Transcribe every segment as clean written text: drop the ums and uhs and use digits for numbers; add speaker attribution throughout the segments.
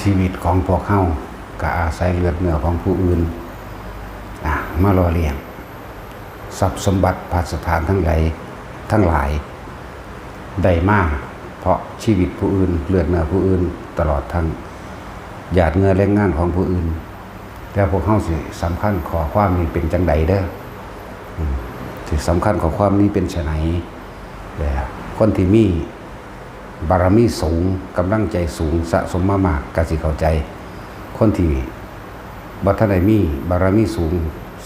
Speaker 1: ชีวิตของพวกเฮาก็อาศัยเลือดเนื้อของผู้อื่นมาล่อเลี้ยงทรัพย์สมบัติภาสถานทั้งหลายได้มาเพราะชีวิตผู้อื่นเลือดเนื้อผู้อื่นตลอดทั้งหยาดเหงื่อแรงงานของผู้อื่นแต่พวกเฮาสิสำคัญขอความนี้เป็นจังใดเด้อสิสำคัญขอความนี้เป็นไฉนคนที่มีบารมีสูงกำลังใจสูงสะสมมามากก็สิเข้าใจคนที่บ่ทันได้มีบารมีสูง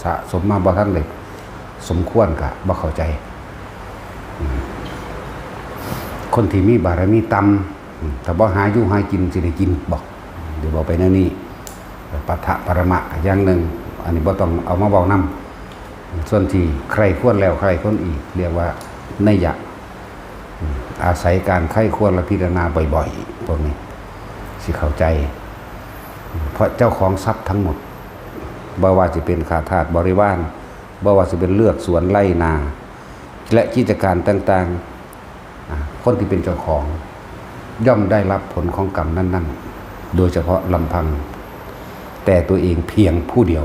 Speaker 1: สะสมมาบ่ทันได้สมควรก็บ่เข้าใจคนที่มีบารมีต่ำถ้าบ่หาอยู่หากินสิได้กินบอกเดี๋ยวบอกไปแนวนี้ปัฏฐปรมะอย่างหนึ่งอันนี้บ่ต้องเอามาเว้านำส่วนที่ใครควรแล้วใครควรอีกเรียกว่านัยยะอาศัยการไข้ควรและพิจารณาบ่อยๆพวกนี้สิเข้าใจเพราะเจ้าของทรัพย์ทั้งหมดบ่ว่าจะเป็นข้าทาสบริวารบ่ว่าจะเป็นเลือกสวนไร่นาและกิจการต่างๆคนที่เป็นเจ้าของย่อมได้รับผลของกรรมนั้นๆโดยเฉพาะลำพังแต่ตัวเองเพียงผู้เดียว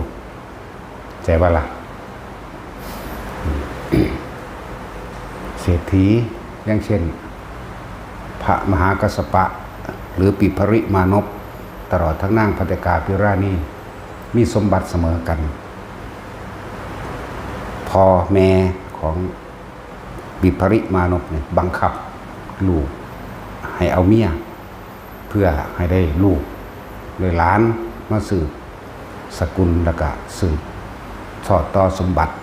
Speaker 1: ใจว่าล่ะ เศรษฐีอย่างเช่นพระมหากัสสปะหรือปิภริมานพตลอดทั้งนางภัตติกาภิราณีมีสมบัติเสมอกันพ่อแม่ของปิภริมานพเนี่ยบังคับลูกให้เอาเมียเพื่อให้ได้ลูกเลยหลานมาสืบสกุลแล้วก็สืบทอดต่อสมบัติ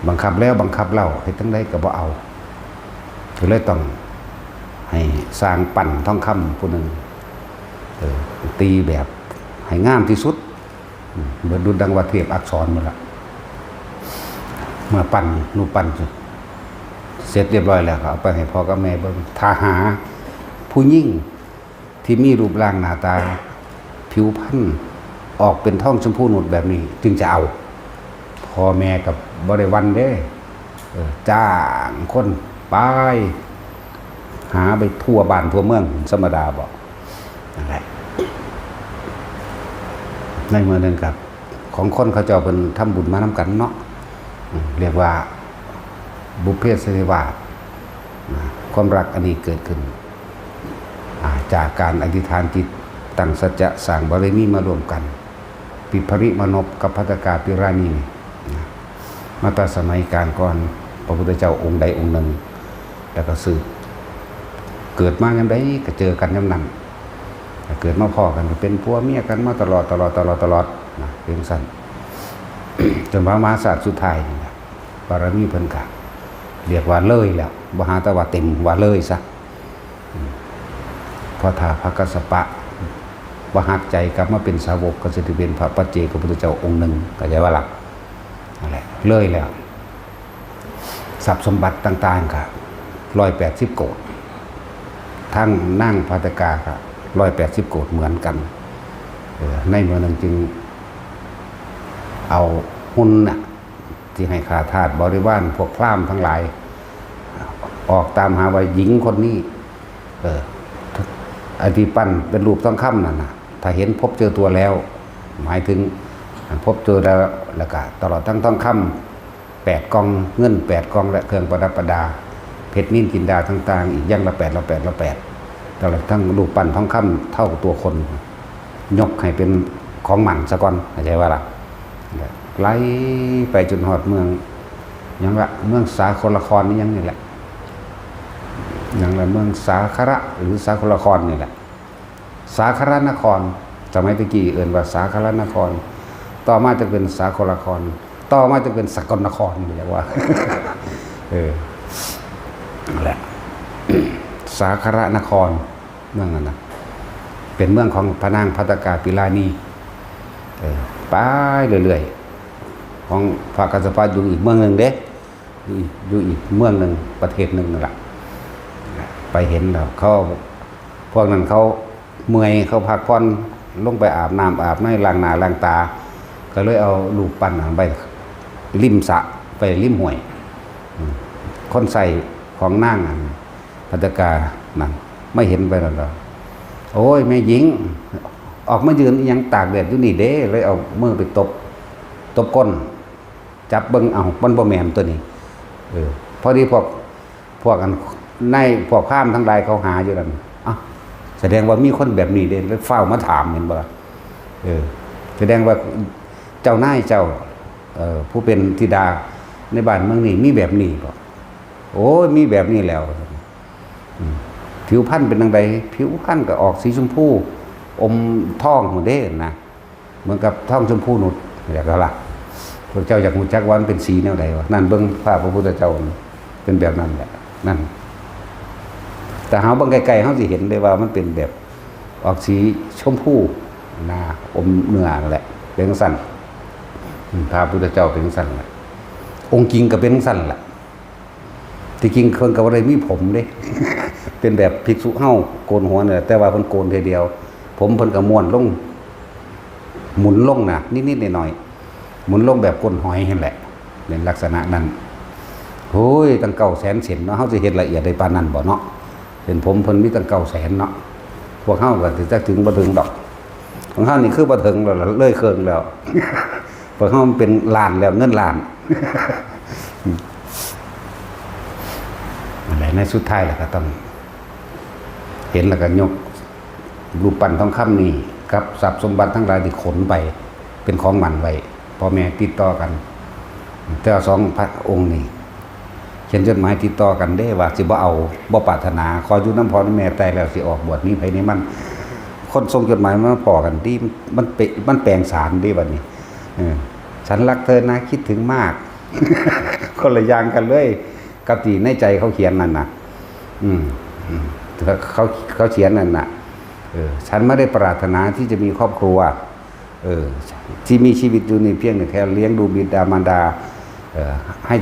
Speaker 1: บังคับแล้วบังคับเล่าให้ทั้งได้ก็บ่เอาก็เลยต้องให้สร้างปั่นทองคำผู้หนึ่งตีแบบให้งามที่สุดเหมือนดูดังว่าเทพอักษรหมดละเมื่อปั่นรูปปั่นเสร็จเรียบร้อยแล้วเอาไปให้พ่อกับแม่เบิ่งถ้าหาผู้หญิงที่มีรูปร่างหน้าตาผิวพรรณออกเป็นท่องชมพูนุชแบบนี้จึงจะเอาพ่อแม่กับบริวันเด้จ้างคนไปหาไปทั่วบ้านทั่วเมืองธรรมดาบอกอะไรในเมื่อนึงกับของคนเขาเจ้าเป็นทำบุญมานำกันเนาะเรียกว่าบุพเพสันนิวาสความรักอันนี้เกิดขึ้นจากการอธิษฐานจิตตั้งสัจจะสั่งบารมีมารวมกันปิภริมานพกับภัตติกาภิราณีมาตั้งสมัยการก่อนพระพุทธเจ้าองค์ใดองค์หนึ่งแล้วก็สืบเกิดมาอย่างใดก็เจอกันย่ำนั้นเกิดมาพ่อกันก็เป็นผัวเมียกันมาตลอดนะเป็นสั้น จนพระมหาศาสตร์สุดท้ายนี่นะบารมีเพิ่นกะเรียกว่าเลยแล้วบ่หาแต่ว่าเต็มว่าเลยซะพอถ้าพระกัสสปะบ่หักใจกลับมาเป็นสาวกก็จะเป็นพระปัจเจกพุทธเจ้าองค์หนึ่งก็จะว่าหลักนั่นแหละเลยแล้วทรัพย์สมบัติต่างๆก็180 โกฏทั้งนั่งภัตติกาก็180 โกฏเหมือนกันในเมื่อนั้นจึงเอาหุ่นน่ะที่ให้ข้าทาสบริวารพวกพราหมณ์ทั้งหลายออกตามหาว่าหญิงคนนี้ไอ้ที่ปั้นเป็นรูปทองคำนั่นน่ะถ้าเห็นพบเจอตัวแล้วหมายถึงพบเจอแล้วก็ตลอดทั้งทองคำ8 กองเงิน8 กองและเครื่องประดับประดาเพชรนิลจินดาต่างๆอีกอย่างละ8ตลอดทั้งรูปปั้นทองคำเท่าตัวคนยกให้เป็นของหมันซะก่อนเข้าใจว่าล่ะไล่ไปจนหอดเมืองยังละเมืองสาครครนี่ยังนี่แหละอย่างละเมืองสาคระหรือสาครครนี่แหละสาครนครสมัยตะกี้เอิ่นว่าสาครนครต่อมาจะเป็นสาครครต่อมาจะเป็นสกลนครเรียกว่าแหละสาครนครเมืองนั้นนะเป็นเมืองของพระนางภัตติกาภิราณีไปเรื่อยๆของพระกัสสปะอยู่อีกเมืองหนึ่งเด้อยู่อีกเมืองหนึ่งประเทศหนึ่งนั่นแหละไปเห็นแล้วเขาพวกนั้นเขาเมื่อยเขาพักผ่อนลงไปอาบน้ำอาบในล้างหน้าล้างตาก็เลยเอาลูกปั้นไปริมสระไปริมห้วยคนใส่ของนั่งภัตติกานั่นไม่เห็นไปแล้ว โอ้ยแม่หญิงออกมายืนยังตากแดดอยู่นี่เด้เลยเอามือไปตบก้นจับเบิ่งเอามันบ่แม่นตัวนี้พอดีพวกกันในพวกข้ามทั้งหลายเขาหาอยู่นั่นแสดงว่ามีคนแบบนี้เด้เลยเฝ้ามาถามเห็นบ่ล่ะแสดงว่าเจ้านายเจ้าผู้เป็นธิดาในบ้านเมืองนี้มีแบบนี้บ่โอ้ยมีแบบนี้แล้วผิวพรรณเป็นจังไดผิวพรรณก็ออกสีชมพูอมทองหัวเด้นะเหมือนกับทองชมพูนุชอย่างนั้นล่ะพระเจ้าอยากรู้จักว่ามันเป็นสีแนวใดวะนั่นเบิ่งภาพพระพุทธเจ้าเป็นแบบนั้นแหละนั่นแต่เฮาเบิ่งไกลๆเฮาสิเห็นได้ว่ามันเป็นแบบออกสีชมพูนะอมเนื้อนั่นแหละเป็นจังซั่นพระพุทธเจ้าเป็นจังซั่นแหละองค์จริงก็เป็นจังซั่นแหละที่จริงเพิ่นก็บ่ได้มีผมเด้ เป็นแบบภิกษุเฮาโกนหัวเนี่ยแต่ว่าเพิ่นโกนทีเดียวผมเพิ่นก็ม้วนลงหมุนลงน่ะนิดๆหน่อยๆหมุนลงแบบก้นหอยนั่นแหละเป็นลักษณะนั้นโอ้ยตั้ง900,000เส้นเนาะเฮาสิเฮ็ดละเอียดได้ปานนั้นบ่เนาะเป็นผมเพิ่นมีตั้ง900,000เนาะพวกเฮาก็สิจักถึงบ่ถึงดอกของเฮานี่คือบ่ถึงแล้วเลยเคิงแล้ว พวกเฮามันเป็นล้านแล้วเงินล้านอะไรในสุดท้ายแล้วก็ต้องเห็นแล้วก็ยกรูปปั้นทองคำนี่กับทรัพย์สมบัติทั้งหลายที่ขนไปเป็นของมันไว้พ่อแม่ติดต่อกันแต่สองพระองค์นี่เขียนจดหมายติดต่อกันได้ว่าสิบ่เอาบ่ปรารถนาขออยู่น้ำพ่อน้ำแม่ตายแล้วสิออกบวชนี้ไปนี่มันคนส่งจดหมายมาพอกันที่มันแปลงสารดีบัดนี้ฉันรักเธอนะคิดถึงมาก คนละอย่างกันเลยกับที่ในใจเขาเขียนนั่นน่ะเขาเขียนนั่นน่ะฉันไม่ได้ปรารถนาที่จะมีครอบครัวที่มีชีวิตอยู่นี่เพียงแค่เลี้ยงดูบิดามารดาให้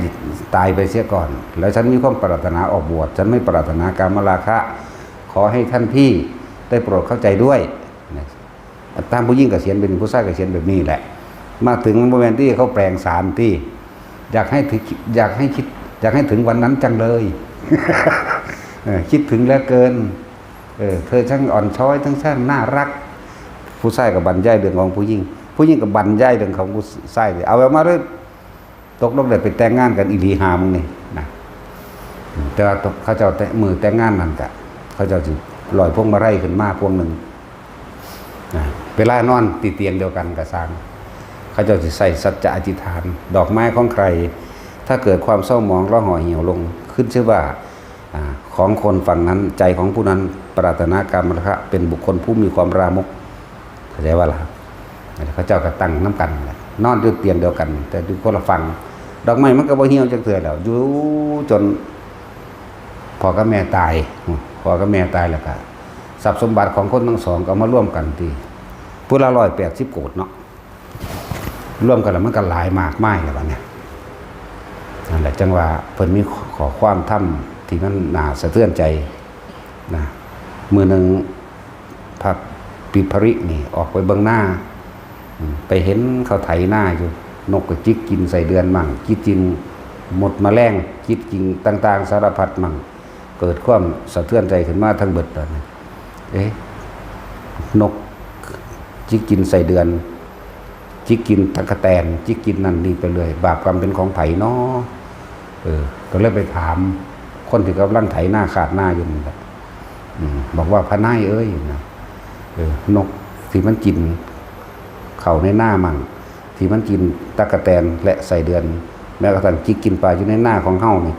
Speaker 1: ตายไปเสียก่อนแล้วฉันมีความปรารถนาออกบวชฉันไม่ปรารถนากามราคะขอให้ท่านพี่ได้โปรดเข้าใจด้วยตามผู้ยิ่งกับเขียนเป็นผู้ชายกับเขียนแบบนี้แหละมาถึงโมเมนต์ที่เขาแปลงสารที่อยากให้ถึงวันนั้นจังเลย คิดถึงแล้วเกินเธอช่างอ่อนช้อยทั้งช่างน่ารักผู้ชายกับบรรยายเรื่องของผู้หญิงกับบรรยายเรื่องของผู้ชายเอาแบบมาเลยตกลงได้ไปแต่งงานกันอีหลีหามึงนี่นะแต่ว่าเขาเจ้ามือแต่งงานนั่นกะเขาเจ้าสิลอยพวงมาลัยขึ้นมาพวงหนึ่งเวลานอนติเตียงเดียวกันกับสร้างเขาเจ้าสิใส่สัจจะอธิษฐานดอกไม้ของใครถ้าเกิดความเศร้าหมองร้องห่อเหี่ยวลงขึ้นชื่อว่าของคนฝั่งนั้นใจของผู้นั้นปรารถนากามราคะเป็นบุคคลผู้มีความรามกเข้าใจว่าล่ะเขาเจ้าก็ตั้งน้ำกันนอนด้วยเตียงเดียวกันแต่ดูคนละฝั่งดอกไม้มันก็บ่เหี่ยวจักเทื่อแล้วอยู่จนพ่อกับแม่ตายแล้วก็ทรัพย์สมบัติของคนทั้งสองก็มาร่วมกันที่ผู้ละ180 โกฏเนาะร่วมกันแล้วมันก็หลายมากมายแล้วบัดนี้นั่นแหละจังว่าเพิ่นมีขอความธรรมที่มันน่าสะเทือนใจนะมื้อนึงพระปิภรินี่ออกไปเบิ่งหน้าไปเห็นเขาไถหน้าอยู่นกก็จิกกินใส่เดือนมั่งจิกกินหมดแมลงจิกกินต่างๆสารพัดมั่งเกิดความสะเทือนใจขึ้นมาทั้งเบิดตอนนี้นกจิกกินใส่เดือนจิกกินตะกะแตนจิกกินนั่นนี่ไปเลยบาปกรรมเป็นของไผเนาะก็เลยไปถามคนที่กำลังไถหน้าขาดหน้าอยู่นี่แหละบอกว่าพระนายเอ้ยนะนกที่มันกินเข่าในหน้ามั่งที่มันกินตะกะแตนและใส่เดือนแม้กระทั่งจิกกินปลาอยู่ในหน้าของเฮานี่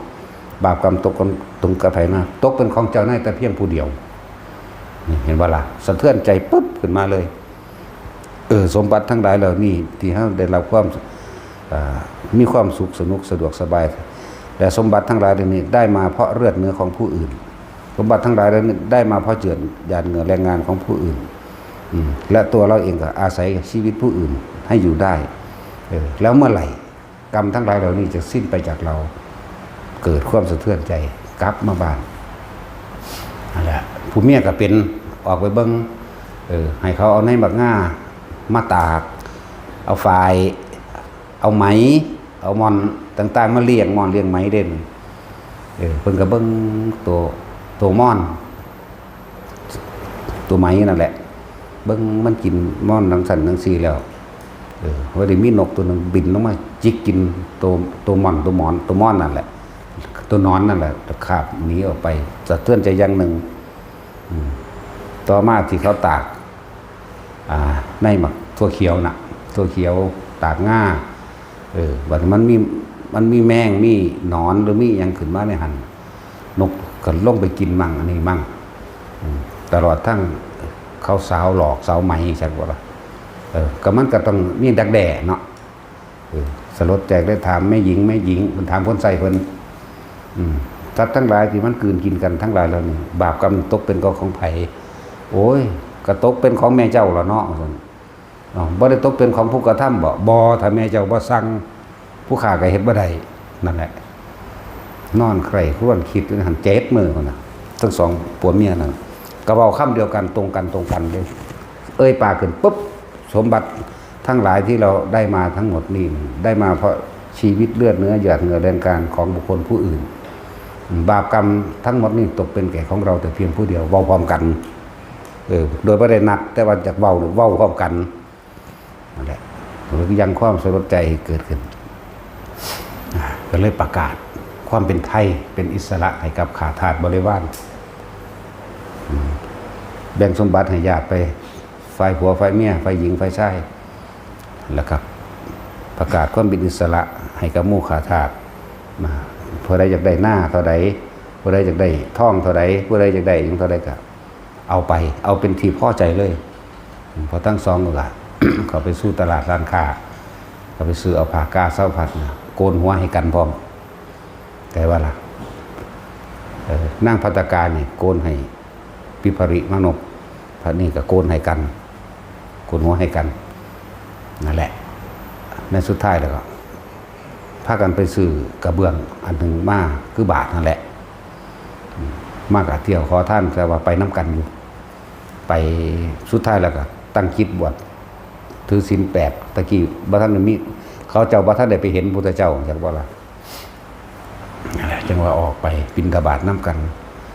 Speaker 1: บาปกรรมตกตรงกระไถหน้าตกเป็นของเจ้านายแต่เพียงผู้เดียวนี่เห็นว่าล่ะสะเทือนใจปุ๊บขึ้นมาเลยสมบัติทั้งหลายเหล่านี้ที่เฮาได้รับความมีความสุขสนุกสะดวกสบายแต่สมบัติทั้งหลายเหล่านี้ได้มาเพราะเลือดเนื้อของผู้อื่นสมบัติทั้งหลายเหล่านี้ได้มาเพราะเจือหยาดเหงื่อแรงงานของผู้อื่นและตัวเราเองก็อาศัยชีวิตผู้อื่นให้อยู่ได้แล้วเมื่อไหร่กรรมทั้งหลายเหล่านี้จะสิ้นไปจากเราเกิดความสะเทือนใจกลับมาบ้านนั่นแหละผู้เมียก็เป็นออกไปเบิ่งให้เขาเอาในบักง่ามาตากเอาฝายเอาไหมเอามอนต่างๆมาเลี้ยงมอนเลี้ยงไหมเด่นเพิ่นก็เบิ่งตัวม่อน ตัวไม้นั่นแหละเบิ่งมันกินม่อนทั้งสันทั้งสีแล้วว่าได้มีนกตัวหนึ่งบินลงมาจิกกินตัวม่อนตัวหมอนตัวม่อนนั่นแหละตัวนอนนั่นแหละตะขาบหนีออกไปสะเทือนใจอย่างหนึ่งต่อมาที่เขาตากในหมักถั่วเขียวน่ะถั่วเขียวตากง่าบัดมันมีแมงมีหนอนหรือมีอย่างขึ้นมาในหันนกก็ลงไปกินมั่งอันนี้มั่งตลอดทั้งเขาสาวหลอกสาวไหมใช่ป่ะก็มันก็ต้องมีดักแด่เนาะสลดแจกได้ถามแม่หญิงมันถามคนใส่เพิ่นสัตว์ทั้งหลายที่มันกลืนกินกันทั้งหลายแล้วนี่บาปกรรมตกเป็นของไผโอ้ยก็ตกเป็นของแม่เจ้าละเนาะบ่ได้ตกเป็นของผู้กระทำบ่ถ้าแม่เจ้าบ่สั่งผู้ฆ่าก็เฮ็ดบ่ได้นั่นแหละนอนใครครวนคิดหัน7มื้อพุ่นน่ะทั้งสองผัวเมียนั่นก็เว้าคำเดียวกันตรงกันเลยปากขึ้นปุ๊บสมบัติทั้งหลายที่เราได้มาทั้งหมดนี่ได้มาเพราะชีวิตเลือดเนื้อหยาดเหงื่อแรงกายของบุคคลผู้อื่นบาปกรรมทั้งหมดนี่ตกเป็นแก่ของเราแต่เพียงผู้เดียวเว้าพร้อมกันโดยไม่ได้นัดแต่ว่าจากเว้าพร้อมกันนั่นแหละหรือยังความสลดใจเกิดขึ้นก็เลยประกาศความเป็นไทยเป็นอิสระให้กับข้าทาสบริวารแบ่งสมบัติให้ญาติไปฝ่ายผัวฝ่ายเมียฝ่ายหญิงฝ่ายชายแล้วครับประกาศความเป็นอิสระให้กับหมู่ข้าทาสผู้ใดอยากได้หน้าเท่าใดผู้ใดอยากได้ท่องเท่าใดผู้ใดอยากได้อย่างเท่าใดก็เอาไปเอาเป็นที่พอใจเลยพอทั้งสองก็เขาไปสู้ตลาดร้านค้าเขาไปซื้อเอาผ้ากาเส้าผัดโกนหัวให้กันพร้อมแต่ว่าล่ะนั่งภัตตาการนี่โกนให้ปิภริมานพพระนี่ก็โกนให้กันโกนหัวให้กันนั่นแหละในสุดท้ายแล้วก็พากันไปซื้อกระเบื้องอันหนึ่งมาคือบาทนั่นแหละมากกับเที่ยวขอท่านแต่ว่าไปน้ำกันอยู่ไปสุดท้ายแล้วก็ตั้งคิดบวชถือศีล8ตะกี้บ่ท่านมีเขาเจ้าบ่ท่านได้ไปเห็นพุทธเจ้าจังว่าล่ะนั่นแหละจังว่าออกไปบิณฑบาตน้ำกัน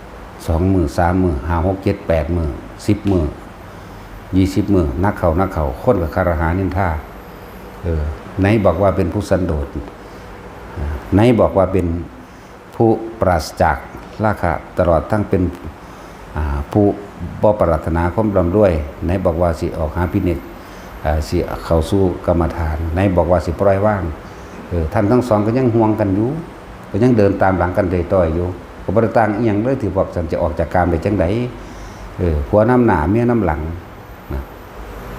Speaker 1: 2 มื้อ3 มื้อ5 6 7 8 มื้อ10 มื้อ20 มื้อนักเขาคนกับคารหานินทาไหนบอกว่าเป็นผู้สันโดษไหนบอกว่าเป็นผู้ปราศจากราคะตลอดทั้งเป็นผู้บ่ปรารถนาความร่ำรวยไหนบอกว่าสิออกหาพินิจสิเข้าสู่กรรมฐานไหนบอกว่าสิปล่อยว่างท่านทั้งสองก็ยังห่วงกันอยู่ก็ยังเดินตามหลังกันต่อยอยู่ก็บ่ได้ต่างอีหยังเลยที่บอกฉันจะออกจากกามได้จังได๋ผัวน้ำหน้าเมียน้ำหลังนะ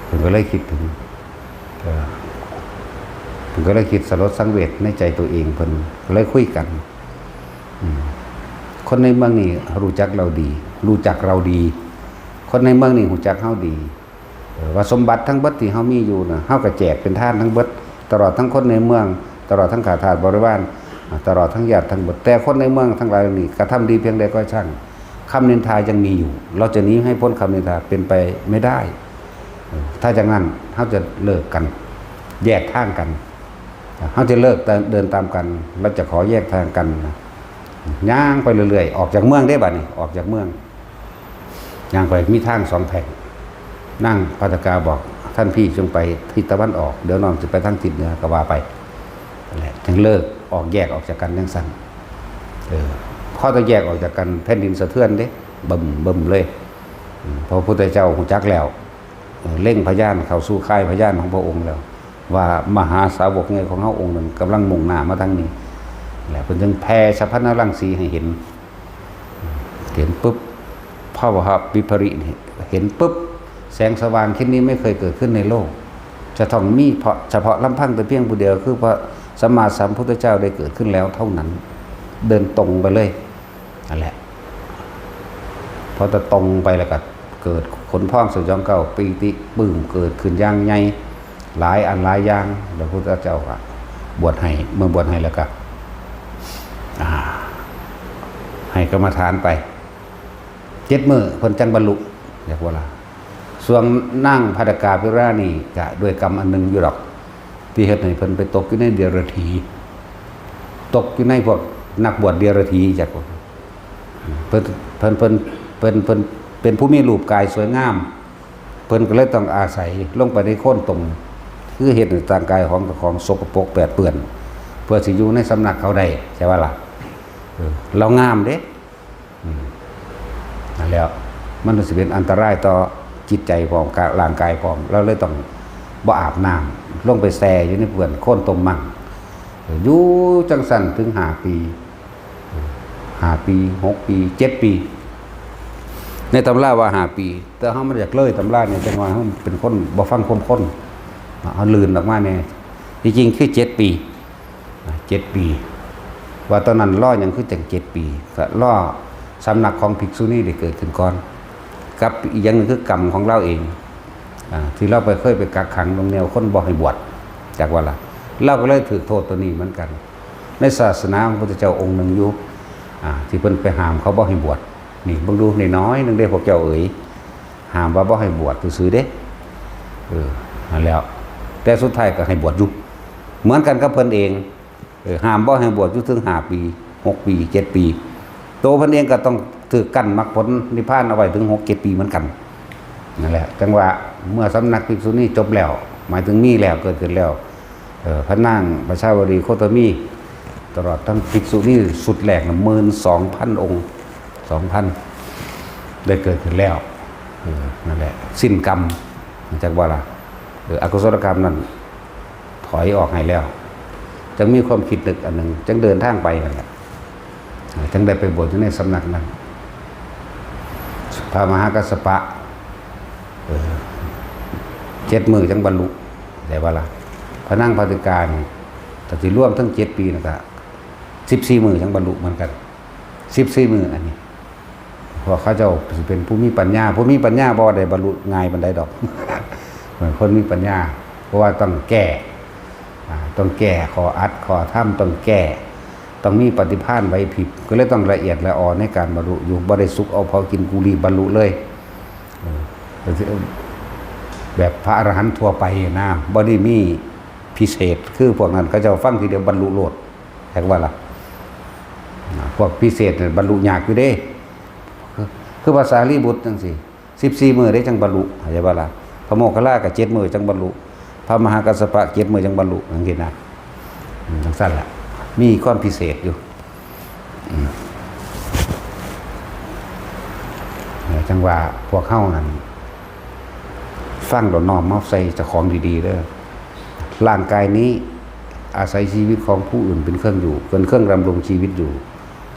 Speaker 1: ผมก็เลยคิดถึงผมก็เลยคิดสลดสังเวชในใจตัวเองเพิ่นก็เลยคุยกันคนในเมืองนี่รู้จักเราดีคนในเมืองนี่รู้จักเฮาดีว่าสมบัติทั้งเบิดที่เฮามีอยู่น่ะเฮาก็แจกเป็นทานทั้งเบิดตลอดทั้งคนในเมืองตลอดทั้งข้าทาสบริวารตลอดทั้งญาติทั้งหมดแต่คนในเมืองทั้งหลายนี่กระทำดีเพียงใดก็ช่างคำนินทายังมีอยู่เราจะหนีให้พ้นคำนินทาเป็นไปไม่ได้ถ้าอย่างนั้นเฮาจะเลิกกันแยกทางกันเฮาจะเลิกเดินตามกันเราจะขอแยกทางกันย่างไปเรื่อยๆออกจากเมืองได้บัดนี้ออกจากเมืองย่างไปมีทาง2 แผงนั่งภัตตกาบอกท่านพี่จงไปทิศตะวันออกเดี๋ยวน้องจะไปทางทิศเหนือก็ว่าไปนั่นแหละถึงเลิกแยกออกจากกันจังซั่นพอจะแยกออกจากกันแผ่นดินสะเทือนเด้บึ้มเลยพระพุทธเจ้าฮู้จักแล้วเร่งพยานเข้าสู่ค่ายพยานของพระองค์แล้วว่ามหาสาวกใหญ่ของเฮาองค์นั้นกำลังมุ่งหน้ามาทางนี้แล้วเพิ่นจึงแผ่สัพพนรังสีให้เห็นปุ๊บพระวหวิภรินี่เห็นปุ๊บแสงสว่างที่นี้ไม่เคยเกิดขึ้นในโลกจะต้องมีเฉพาะลำพังแต่เพียงผู้เดียวคือพระสัมมาสัมพุทธเจ้าได้เกิดขึ้นแล้วเท่านั้นเดินตรงไปเลยนั่นแหละพอจะตรงไปแล้วก็เกิดขนพองสยองเก่าปีติปลื้มเกิดขึ้นอย่างใหญ่หลายอันหลายอย่างพระพุทธเจ้าก็บวชให้เมื่อบวชให้แล้วก็ให้กรรมฐานไป7 มื้อเพิ่นจังบรรลุเรียกว่าล่ะส่วนนั่งภัตตกาภิรานี่ก็ด้วยกรรมอันนึงอยู่ดอกที่เฮ็ดให้เพิ่นไปตกอยู่ในเดรัจฉีตกอยู่ในพวกนักบวชเดรัจฉีจักเพิ่น เป็นผู้มีรูปกายสวยงามเพิ่นก็เลยต้องอาศัยลงไปในโค่นตมคือเฮ็ดให้ร่างกายของสกปรกแปดเปื้อนเพื่อสิอยู่ในสำนักเขาได้ใช่ว่าล่ะเรางามเด้นั่นแล้วมันสิเป็นอันตรายต่อจิตใจของร่างกายของเราเลยต้องบ่อาบน้ำลงไปแช่อยู่ในเปื้อนโค่นตมมั่งอยู่จังสั่นถึง5 ปี6 ปี7 ปีในตำราว่า5 ปีแต่เฮามันอยากเลยตำราเนี่ยจังว่าเฮาเป็นคนบ่ฟังความคนเอาลื่นออกมาแน่จริงๆคือ7 ปี7 ปีว่าตอนนั้นรอหยังคือจัง7 ปีก็รอสำนักของภิกษุณีได้เกิดขึ้นก่อนกับอีกอย่างนึงคือกรรมของเราเองที่เราเคยไปกักขังลงแนวคนบ่ให้บวชจากว่าล่ะเราก็เลยถือโทษตัวนี้เหมือนกันในศาสนาของพระพุทธเจ้าองค์หนึ่งอยู่ที่เพิ่นไปห้ามเขาบ่ให้บวชนี่เบิ่งดูน้อยๆนึงเด้พวกเจ้าเอ๋ยห้ามว่าบ่ให้บวชซื่อๆเด้นั่นแล้วแต่สุดท้ายก็ให้บวชอยู่เหมือนกันกับเพิ่นเองห้ามบ่ให้บวชอยู่ถึง5 ปี6 ปี7 ปีโตเพิ่นเองก็ต้องถือกั้นมรรคผลนิพพานเอาไว้ถึง6-7 ปีเหมือนกันนั่นแหละจังว่าเมื่อสำนักภิกษุณีจบแล้วหมายถึงมีแล้วเกิดขึ้นแล้วพระนางประชาวรีโคตมีตลอดทั้งภิกษุณีสุดแหลก 12,000 องค์ 2,000 ได้เกิดขึ้นแล้วนั่นแหละสิ้นกรรมจากว่าล่ะอกุศลกรรมนั้นถอยออกให้แล้วจังมีความคิดนึกอันหนึ่งจังเดินทางไปนั่นแหละจังได้ไปบวชอยู่ในสำนักนั้นพระมหากัสสปะ7 มื้อจังบรรลุได้ว่าล่ะพระนางปฏิการแต่ที่ร่วมทั้ง7 ปีนะครับ14 มื้อจังบรรลุเหมือนกัน14 มื้ออันนี้เพราะเขาเจ้าเป็นผู้มีปัญญาบ่ได้บรรลุง่ายปานใดดอกเหมือนคนมีปัญญาเพราะว่าต้องแก้ขออัดขอถ้ำต้องแก้ต้องมีปฏิภาณไว้ผิดก็เลยต้องละเอียดละออในการบรรลุอยู่บ่ได้สุกเอาเผากินกูรีบรรลุเลยแบบพระอรหันต์ทั่วไปนะบ่ได้มีพิเศษคือพวกนั้นเขาเจ้าฟังทีเดียวบรรลุโลดแท้ว่าล่ะพวกพิเศษเนี่ยบรรลุยากอยู่เด้คือภาษาลีบุตรจังซี่14 มื้อได้จังบรรลุเข้าใจบ่ล่ะพระโมคคัลลาก็7 มื้อจังบรรลุพระมหากัสสปะ7 มื้อจังบรรลุจังซี่นะจังซั่นล่ะมีความพิเศษอยู่จังว่าพวกเฮานั่นฟังแล้วน้อมมาใส่เจ้าของดีๆเด้อร่างกายนี้อาศัยชีวิตของผู้อื่นเป็นเครื่องอยู่เป็นเครื่องดำรงชีวิตอยู่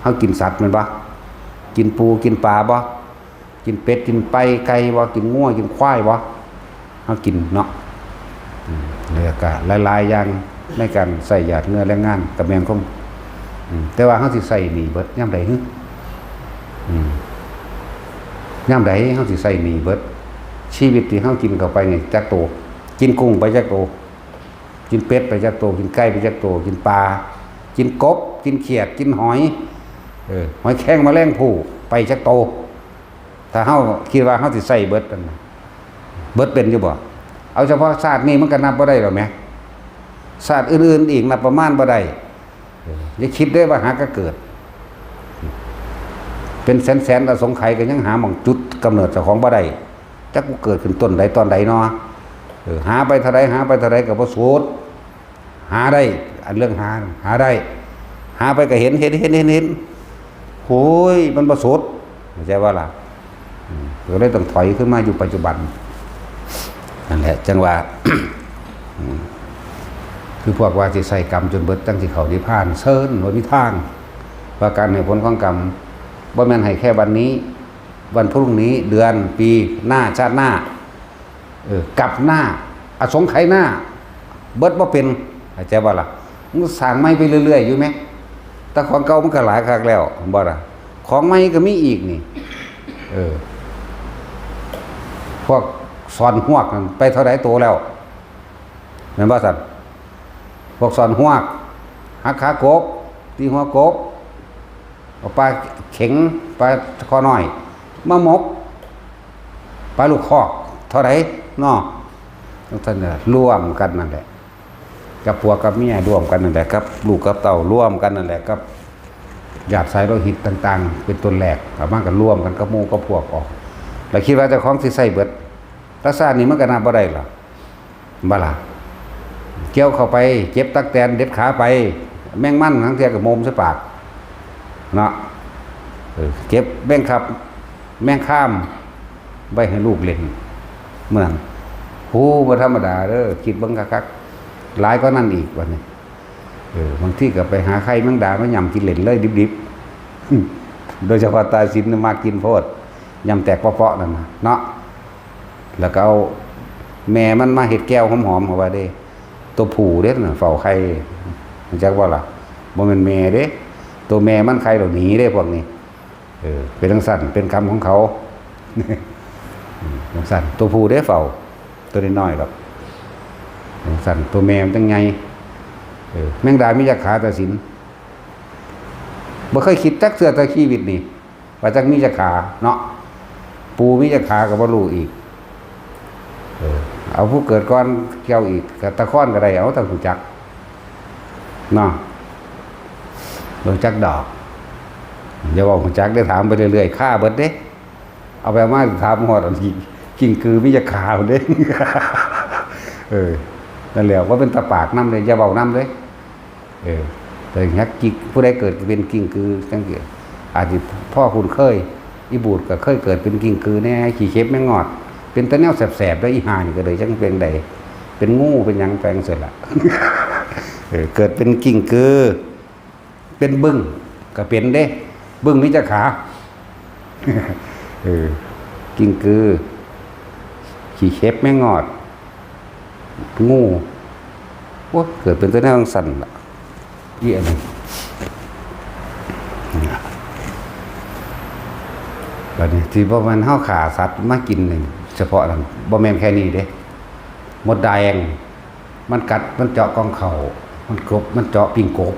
Speaker 1: เฮากินสัตว์แม่นบ่กินปูกินปลาบ่กินเป็ดกินไก่บ่กินงัวกินควายบ่เฮากินเนาะแล้วก็หลายๆอย่างในการใส่หยาดเหงื่อแรงงานกับแม่นของแต่ว่าเฮาสิใส่นี่เบิดยามใดฮึยามใดเฮาสิใส่นี่เบิดชีวิตที่เฮากินเข้าไปนี่จักโตกินกุ้งไปจักโตกินเป็ดไปจักโตกินไก่ไปจักโตกินปลากินกบกินเขียดกินหอยหอยแครงแมลงภู่ไปจักโตถ้าเฮาคิดว่าเฮาสิใส่เบิดนั่นเบิดเป็นอยู่บ่เอาเฉพาะชาตินี้มันก็นับบ่ได้หรอกแหมชาติอื่นๆอีกนับประมาณบ่ได้อย่าคิดได้ว่าหาก็เกิดเป็นแสนๆอสงไขยก็ยังหาหม่องจุดกำเนิดเจ้าของบ่ได้จักกูเกิดขึ้นต้นใดตอนใดเนาะหาไปเท่าใดก็บ่สุดหาได้อันเรื่องหาได้หาไปก็เห็นโหยมันบ่สุดเข้าใจว่าล่ะก็เลยต้องถอยขึ้นมาอยู่ปัจจุบันนั่นแหละจังว่า คือพวกว่าสิใส่กรรมจนเบิดจังสิเข้านิพพานเชิญบ่มีทางว่าการให้ผลของกรรมบ่แม่นให้แค่วันนี้วันพรุ่งนี้เดือนปีหน้าชาติหน้ากลับหน้าอสงไขยหน้าเบิดบ่เป็นเข้าใจบ่ล่ะมันสร้างใหม่ไปเรื่อยๆอยู่มั้ยแต่ของเก่ามันก็หลายคักแล้วบ่ล่ะของใหม่ก็มีอีกนี่พวกสอนหวกไปเท่าใดโตแล้วแม่นบ่ซั่นพวกสอนหวกหักขากบตีหัวกบเอาปลาเข็งปลาคอน้อยมาหมกปลาลูกคอกเท่าไหร่เนาะท่านร่วมกันนั่นแหละกับผัวกับเมียร่วมกันนั่นแหละครับลูกกับเต่าร่วมกันนั่นแหละครับหยาดสายโลหิตต่างๆเป็นตัวแหลกสามารถกันร่วมกันกับหมู่กับพวกออก แล้วคิดว่าเจ้าของสิใส่เบิดรักษานี่มันก็นับบ่ได้หรอบ่ล่ะเกี่ยวเข้าไปเจ็บตักแตนเด็ดขาไปแมงมันทั้งเทียกับโมมใส่ปากเนาะเก็บแมงครับแมงข้ามไว้ให้ลูกเล่นเมืองหูบ่ธรรมดาเด้อคิดเบิ่งคักๆหลายก็นั่นอีกวันนี้บางที่ก็ไปหาไข่แมงดามาย่ำกินเล่นเลยดิบๆโดยเฉพาะตาสินมากินโพดย่ำแตกเปาะๆนั่นนะเนาะแล้วก็เอาแม่มันมาเห็ดแก้วหอมๆเอาไว้เด้ตัวผู้เด้น่ะเฝ้าไข่มันจักว่าล่ะบ่แม่นแม่เด้ตัวแม่มันไข่เหล่านี้เด้พวกนี้เป็นจังซั่นเป็นกรรมของเขาจังซั่นตัวผู้เด้เฝ้าตัวน้อยๆดอกจังซั่นตัวแม่มันจังไงแมงดามีจักขาตาสินบ่เคยคิดจักเทื่อตะชีวิตนี่ว่าจักมีจักขาเนาะปูมีจักขาก็บ่รู้อีกเอาผู้เกิดก่อนเกี่ยวอีกก็ตะค้อนก็ได้เอาตะหูจักเนาะหูจักดอกอย่าบอกหูจักได้ถามไปเรื่อยๆฆ่าเบิดเด้เอาไปมาถามฮอดอันนี้กิ่งคือมีจักขาเด้นั่นแหละว่าเป็นตะปากนำเลยอย่าเว้านำเลยแต่ยักกิ่งผู้ใดเกิดเป็นกิ่งคือจังซี่อาจสิพ่อคุณเคยอีบูดก็เคยเกิดเป็นกิ่งคือแน่ขี้เข็บแม่งอดเป็นตะแนวแสบๆแล้วอีห่านี่ก็เลยจังเป็นใดเป็นงูเป็นหยังแปลงเสร็จละเกิดเป็นกิ่งคือเป็นบึ้งก็เป็นเด้บึ้งมีจักขากิ่งคือขี้เข็บแม่งอดงูโอ้เกิดเป็นตะแนวสั่นละอีอันนึงบัดนี้ที่บ่มันเฮาฆ่าสัตว์มากินนี่เฉพาะนั่นบ่แม่นแค่นี้เด้มดแดงมันกัดมันเจาะกองเข่ามันกบมันเจาะปิ้งกบ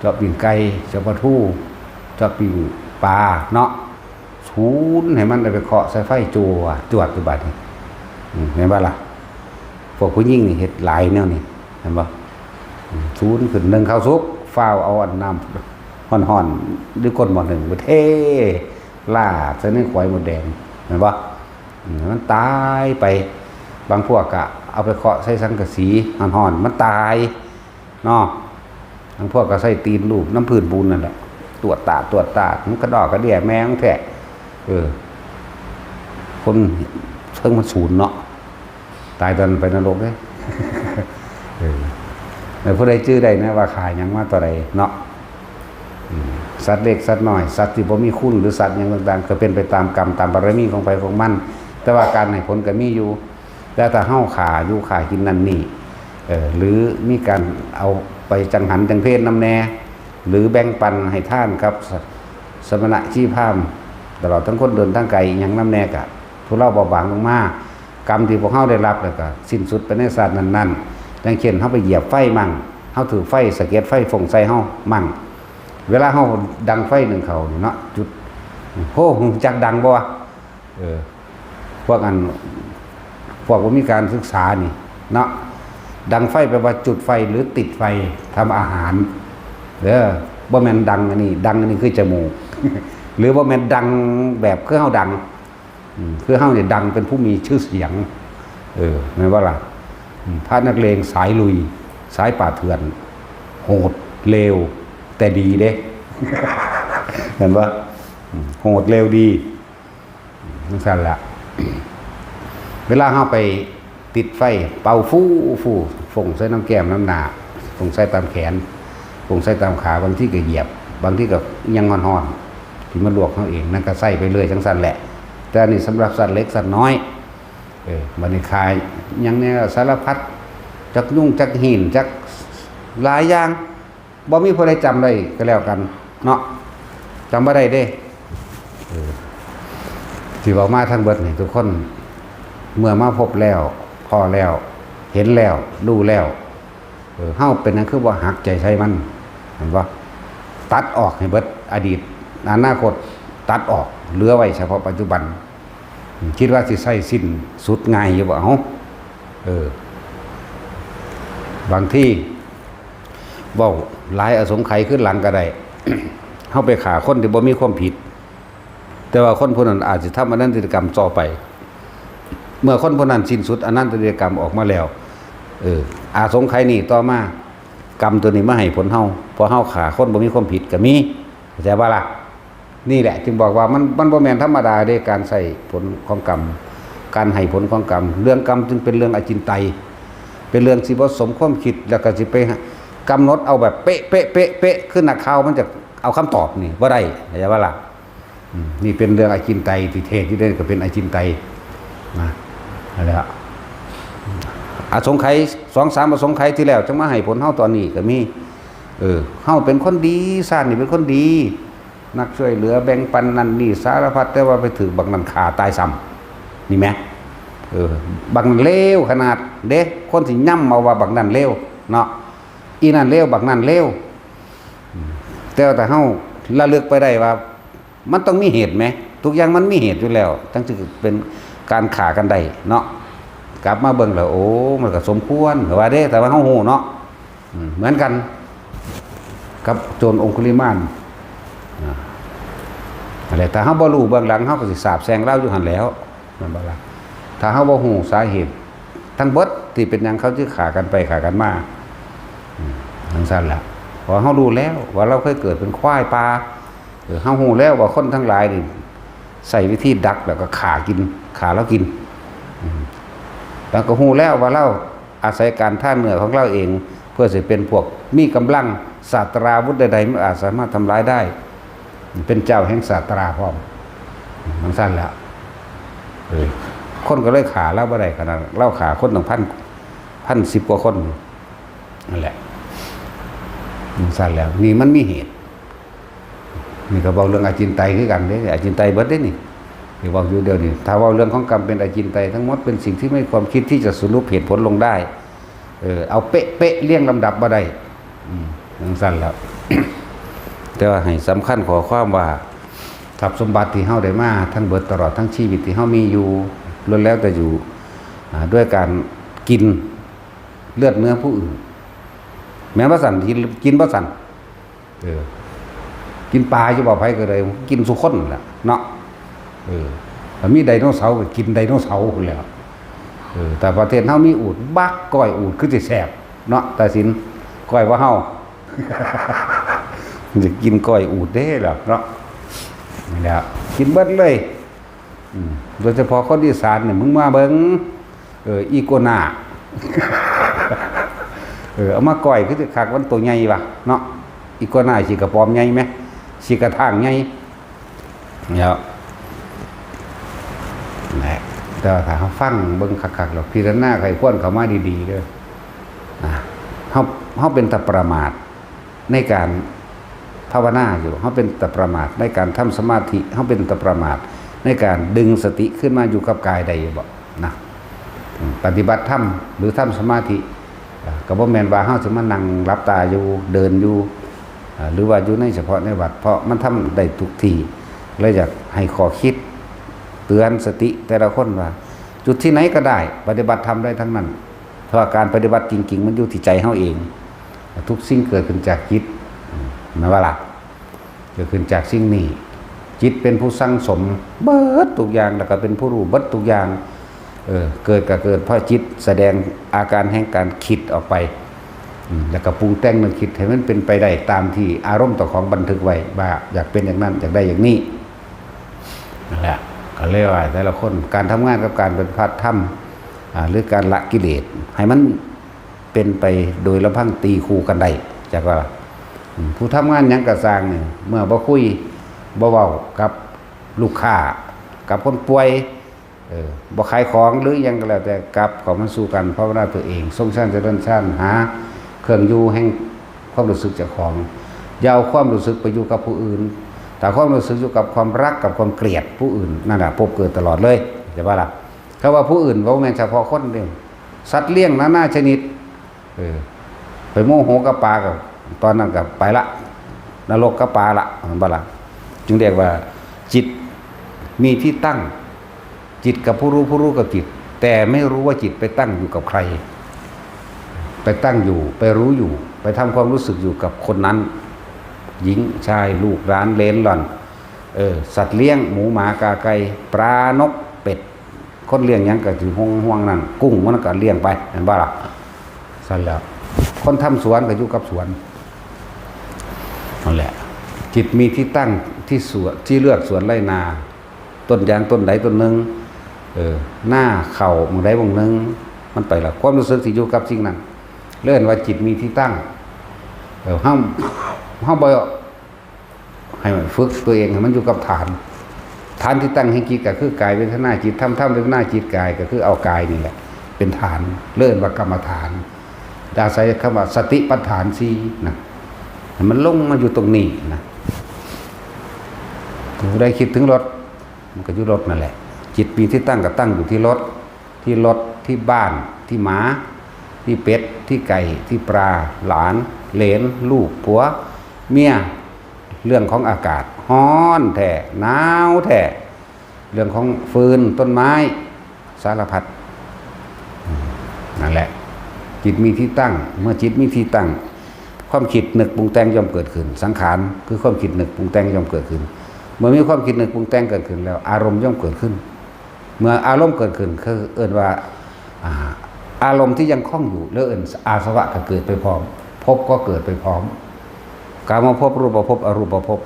Speaker 1: เจาะปิ้งไก่เจาะปลาทูเจาะปิ้งปลาเนาะศูนย์ให้มันได้ไปเคาะใส่ไฟจวดอยู่บัดนี้เห็นบ่ล่ะพวกผู้หญิงนี่เฮ็ดหลายแนวนี่เห็นบ่ศูนย์ขึ้น1ข้าวสุกฟ้าวเอาอันน้ำฮ้อนๆด้วยก้นหม้อหนึ่งไปเทลาดใส่ในควายมดแดงเห็นบ่มันตายไปบางพวกก็เอาไปเคาะใส่สังกะสีห่อนๆมันตายเนาะบางพวกก็ใส่ตีนลูกน้ำพื้นปูนนั่นแหละตรวจตามันกระดอกกระเดี่ยแมงแท้คนเพิ่งมันศูนย์เนาะตายตอนไปนรกเลยแต่ผู้ใดชื่อใดนะว่าขายยังมาต่อใดเนาะสัตว์เล็กสัตว์น้อยสัตว์ที่บ่มีคุณหรือสัตว์อย่างต่างๆก็เป็นไปตามกรรมตามบารมีของไปของมันแต่ว่าการให้ผลก็มีอยู่แล้วถ้าเฮาขาอยู่ขากินนั่นนี่หรือมีการเอาไปจังหันจังเพศนำแน่หรือแบ่งปันให้ท่านครับสมณะชีพามตลอดทั้งคนเดินทั้งไกลอย่างนำแน่กะทุเลาเบาบางลงมากรรมที่พวกเฮาได้รับแล้วก็สิ้นสุดไปในศาสตร์นั้นๆดังเช่นเฮาไปเหยียบไฟมั่งเฮาถือไฟสะเก็ดไฟฟงใส่เฮามั่งเวลาเฮาดังไฟหนึ่งเขาเนาะจุดโหจักดังบ่วะพวกว่ามีการศึกษานี่เนาะดังไฟแปลว่าจุดไฟหรือติดไฟทำอาหารบ่แม่นดังอันนี้คือจมูก หรือบ่แม่นดังแบบคือเฮาดังคือเฮาเนี่ยดังเป็นผู้มีชื่อเสียงแม่นว่าล่ะพระนักเลงสายลุยสายป่าเถื่อนโหดเลวแต่ดีเด้ เห็นว่าโหดเร็วดีนั่นสั่นละ เวลาเข้าไปติดไฟเป่าฟูฝงใส่น้ำแก้มน้ำหนาฝงใส่ตามแขนฝงใส่ตามขาบางที่ก็เหยียบบางที่ก็ยังห่อนๆที่มันลวกเขาเองนั่นก็ใส่ไปเรื่อยจังสั่นแหละแต่อันนี้สำหรับสัตว์เล็กสัตว์น้อยบันนี้คายยังเนี่ยสารพัดจักยุ่งจักหินจักหลายอย่างบ่มีผู้ใดจำได้ก็แล้วกันเนาะจำบ่ได้เด้ที่บอกมาทั้งเบิดนี่ทุกคนเมื่อมาพบแล้วพอแล้วเห็นแล้วดูแล้วเฮาเป็นนั่นคือว่าหักใจใช้มันเห็นบ่ตัดออกให้เบิดอดีตอนาคตตัดออกเหลือไว้เฉพาะปัจจุบันคิดว่าสิใช้สิ้นสุดง่ายอยู่บ่เฮาบางที่เว้าหลายอสงไขยขึ้นหลังก็ได้ เฮาไปฆ่าคนที่บ่มีความผิด แต่ว่าคนผู้นั้นอาจจะทำอนันตกรรมต่อไปเมื่อคนผู้นั้นสิ้นสุดอนันตกรรมออกมาแล้วอาสงไขยนี่ต่อมากรรมตัวนี้มาให้ผลเฮาพอเฮาฆ่าคนบ่มีความผิดก็มีเข้าใจบ่ล่ะนี่แหละจึงบอกว่ามันบ่แม่นธรรมดาเด้การใส่ผลของกรรมการให้ผลของกรรมเรื่องกรรมจึงเป็นเรื่องอจินไตยเป็นเรื่องสิบ่สมความคิดแล้วก็สิไปกำหนดเอาแบบเป๊ะเป๊ะเป๊ะเป๊ะขึ้นนักข่าวมันจะเอาคำตอบนี่บ่ได้เข้าใจบ่ล่ะนี่เป็นเรื่องอจินไตยที่เทศที่ได้ก็เป็นอจินไตยนะนั่นแหละอสงไขย 2-3 อสงไขยที่แล้วจังมาให้ผลเฮาตอนนี้ก็มีเฮาเป็นคนดีชาตินี่เป็นคนดีนักช่วยเหลือแบ่งปันนั่นนี่สารพัดแต่ว่าไปถึงบักนั้นขาตายซ้ำนี่แหมบักนั้นเลวขนาดเด้คนสิย่ำเอาว่าบักนั้นเลวเนาะอีนั่นเลวบักนั้นเลวแต่เฮาระลึกไปได้ว่ามันต้องมีเหตุไหมทุกอย่างมันมีเหตุอยู่แล้วทั้งที่เป็นการฆ่ากันได้เนาะกลับมาเบิ่งแล้วโอ้มันก็สมควรว่าเด้แต่ว่าเฮาฮู้เนาะเหมือนกันกับโจรองคุลิมานอะไรแต่เฮาบ่รู้เบื้องหลังเฮาก็สิสาบแช่งเล่าอยู่หั่นแล้วนั่นบ่ล่ะถ้าเฮาบ่ฮู้สาเหตุทั้งเบิดที่เป็นหยังเขาสิฆ่ากันไปฆ่ากันมาจังซั่นล่ะพอเฮารู้แล้วว่าเราเคยเกิดเป็นควายป่าเฮาฮู้แล้วว่าคนทั้งหลายนี่ใช้วิธีดักแล้วก็ฆ่าแล้วกินแล้วก็ฮู้แล้วว่าเราอาศัยการท่าเนื้อของเราเองเพื่อสิเป็นพวกมีกำลังศาสตราวุธใดๆไม่อาจสามารถทำร้ายได้เป็นเจ้าแห่งศาสตราพร้อมมันสั้นแล้วคนก็เลยขาเล่าบ่ได้ขนาดเล่าขาคน1,000 1,010 กว่าคนนั่นแหละมันสั้นแล้วนี่มันมีเหตุนี่ก็บอกเรื่องอจินไตยคือกันเด้อจินไตยเบิดเด้นี่ที่บอกอยู่เดียวนี่ถ้าว่าเรื่องของกรรมเป็นอจินไตยทั้งหมดเป็นสิ่งที่ไม่ความคิดที่จะสรุปเหตุผลลงได้เอาเป๊ะเรียงลำดับบ่ได้มันสั้นแล้ว แต่ว่าให้สำคัญขอความว่าทรัพย์สมบัติที่เฮาได้มาทั้งเบิดตลอดทั้งชีวิตที่เฮามีอยู่ล้วนแล้วแต่อยู่ด้วยการกินเลือดเนื้อผู้อื่นแม้ว่าสั่นกินบ่สั่นกินปลาอยู่บ่ไผก็เลยกินสุคนแหละเนาะถ้ามีไดโนเสาร์ก็กินไดโนเสาร์พุ่นแล้วแต่ประเทศเฮามีอูฐบักก้อยอูฐคือสิแซ่บเนาะแต่สินก้อยว่าเฮาจะกินก้อยอูฐเด้ล่ะเนาะนี่แหละกินเบิดเลยโดยเฉพาะคนอีสานเนี่ยมึงมาเบิ่งอีโกนาเอามาก้อยคือสิคักมันตัวใหญ่ว่ะเนาะอีโกนาสิกระปอมใหญ่มั้ยสิกระทางใหญ่แล้วนะแต่ถ้าเฮาฟังเบิ่งคักๆแล้วพิจารณาไขควรเข้ามาดีๆเด้อเฮาเป็นตะประมาทในการภาวนาอยู่เขาเป็นตะประมาทในการทำสมาธิเขาเป็นตะประมาทในการดึงสติขึ้นมาอยู่กับกายใดบ่นะปฏิบัติธรรมหรือทำสมาธิก็บ่แม่นว่าเฮาสิมานั่งหลับตาอยู่เดินอยู่หรือว่าอยู่ในเฉพาะในวัดเพราะมันทำได้ทุกที่เลยอยากให้ขอคิดเตือนสติแต่ละคนว่าจุดที่ไหนก็ได้ปฏิบัติธรรมได้ทั้งนั้นเพราะการปฏิบัติจริงๆมันอยู่ที่ใจเฮาเองทุกสิ่งเกิดขึ้นจากจิตนะว่าล่ะเกิดขึ้นจากสิ่งนี้จิตเป็นผู้สั่งสมเบิดทุกอย่างแล้วก็เป็นผู้รู้เบิดทุกอย่างเกิดก็เกิดเพราะจิตแสดงอาการแห่งการคิดออกไปแล้วก็ปรุงแต่งมันคิดให้มันเป็นไปได้ตามที่อารมณ์ต่อของบันทึกไว้ว่าอยากเป็นอย่างนั้นอยากได้อย่างนี้นั่นแหละก็เรียกว่าแต่ละคนการทำงานกับการเป็นพระธรรมหรือการละกิเลสให้มันเป็นไปโดยลำพังตีคู่กันได้จากว่าผู้ทำงานหยังกระสร้างเนี่ยเมื่อบ่คุยบ่เว้ากับลูกค้ากับคนป่วยบ่ขายของหรือยังก็แล้วแต่กับของมันสู้กันภาวนาตัวเองทรงชั้นเจริญชั้นหาเครื่องอยู่แห่งความรู้สึกเจ้าของอย่าเอาความรู้สึกไปอยู่กับผู้อื่นแต่ความรู้สึกอยู่กับความรักกับความเกลียดผู้อื่นนั่นแหละพบเกิดตลอดเลยใช่ป่ะล่ะเขาว่าผู้อื่นบ่แม่นเฉพาะคนเดียวสัตว์เลี้ยงนานาชนิดไปโมโหกับปลากับตอนนั้นกับไปละนรกกับปลาละบ่ล่ะจึงเรียกว่าจิตมีที่ตั้งจิตกับผู้รู้กับจิตแต่ไม่รู้ว่าจิตไปตั้งอยู่กับใครไปตั้งอยู่ไปรู้อยู่ไปทำความรู้สึกอยู่กับคนนั้นหญิงชายลูกหลานเลนหล่อน สัตว์เลี้ยงหมูหมากาไก่ปลานกเป็ดคนเลี้ยงหยังก็สิห่วงนั่นกุ้งมันก็เลี้ยงไปเห็นบ่ล่ะสั่นแล้วคนทำสวนก็อยู่กับสวนนั่นแหละจิตมีที่ตั้งที่สวนที่เลือกสวนไร่นาต้นยางต้นใดต้นหนึ่งหน้าเข่าบางใดบางหนึ่งมันไปละความรู้สึกที่อยู่กับสิ่งนั้นเลื่อนว่าจิตมีที่ตั้งห้ามบ่ให้มันฝึกตัวเองให้มันอยู่กับฐานที่ตั้งให้จิตก็คือกายเวทนาจิตธรรมเวทนาจิตกายก็คือเอากายนี่แหละเป็นฐานเลื่อนว่ากรรมฐานอาศัยคำว่าสติปัฏฐานสีนะมันลงมาอยู่ตรงนี้นะได้คิดถึงรถมันก็อยู่รถนั่นแหละจิตมีที่ตั้งก็ตั้งอยู่ที่รถที่บ้านที่หมาที่เป็ดที่ไก่ที่ปลาหลานเหลนลูกผัวเมียเรื่องของอากาศร้อนแท้หนาวแท้เรื่องของฟืนต้นไม้สารพัดนั่นแหละจิตมีที่ตั้งเมื่อจิตมีที่ตั้งความคิดนึกปรุงแต่งย่อมเกิดขึ้นสังขารคือความคิดนึกปรุงแต่งย่อมเกิดขึ้นเมื่อมีความคิดนึกปรุงแต่งเกิดขึ้นแล้วอารมณ์ย่อมเกิดขึ้นเมื่ออารมณ์เกิดขึ้นคือเอิ้นว่าอารมณ์ที่ยังคล้องอยู่แล้วเอิ้นอาสวะก็เกิดไปพร้อมภพก็เกิดไปพร้อมกามภพรูปภพอรูปภพ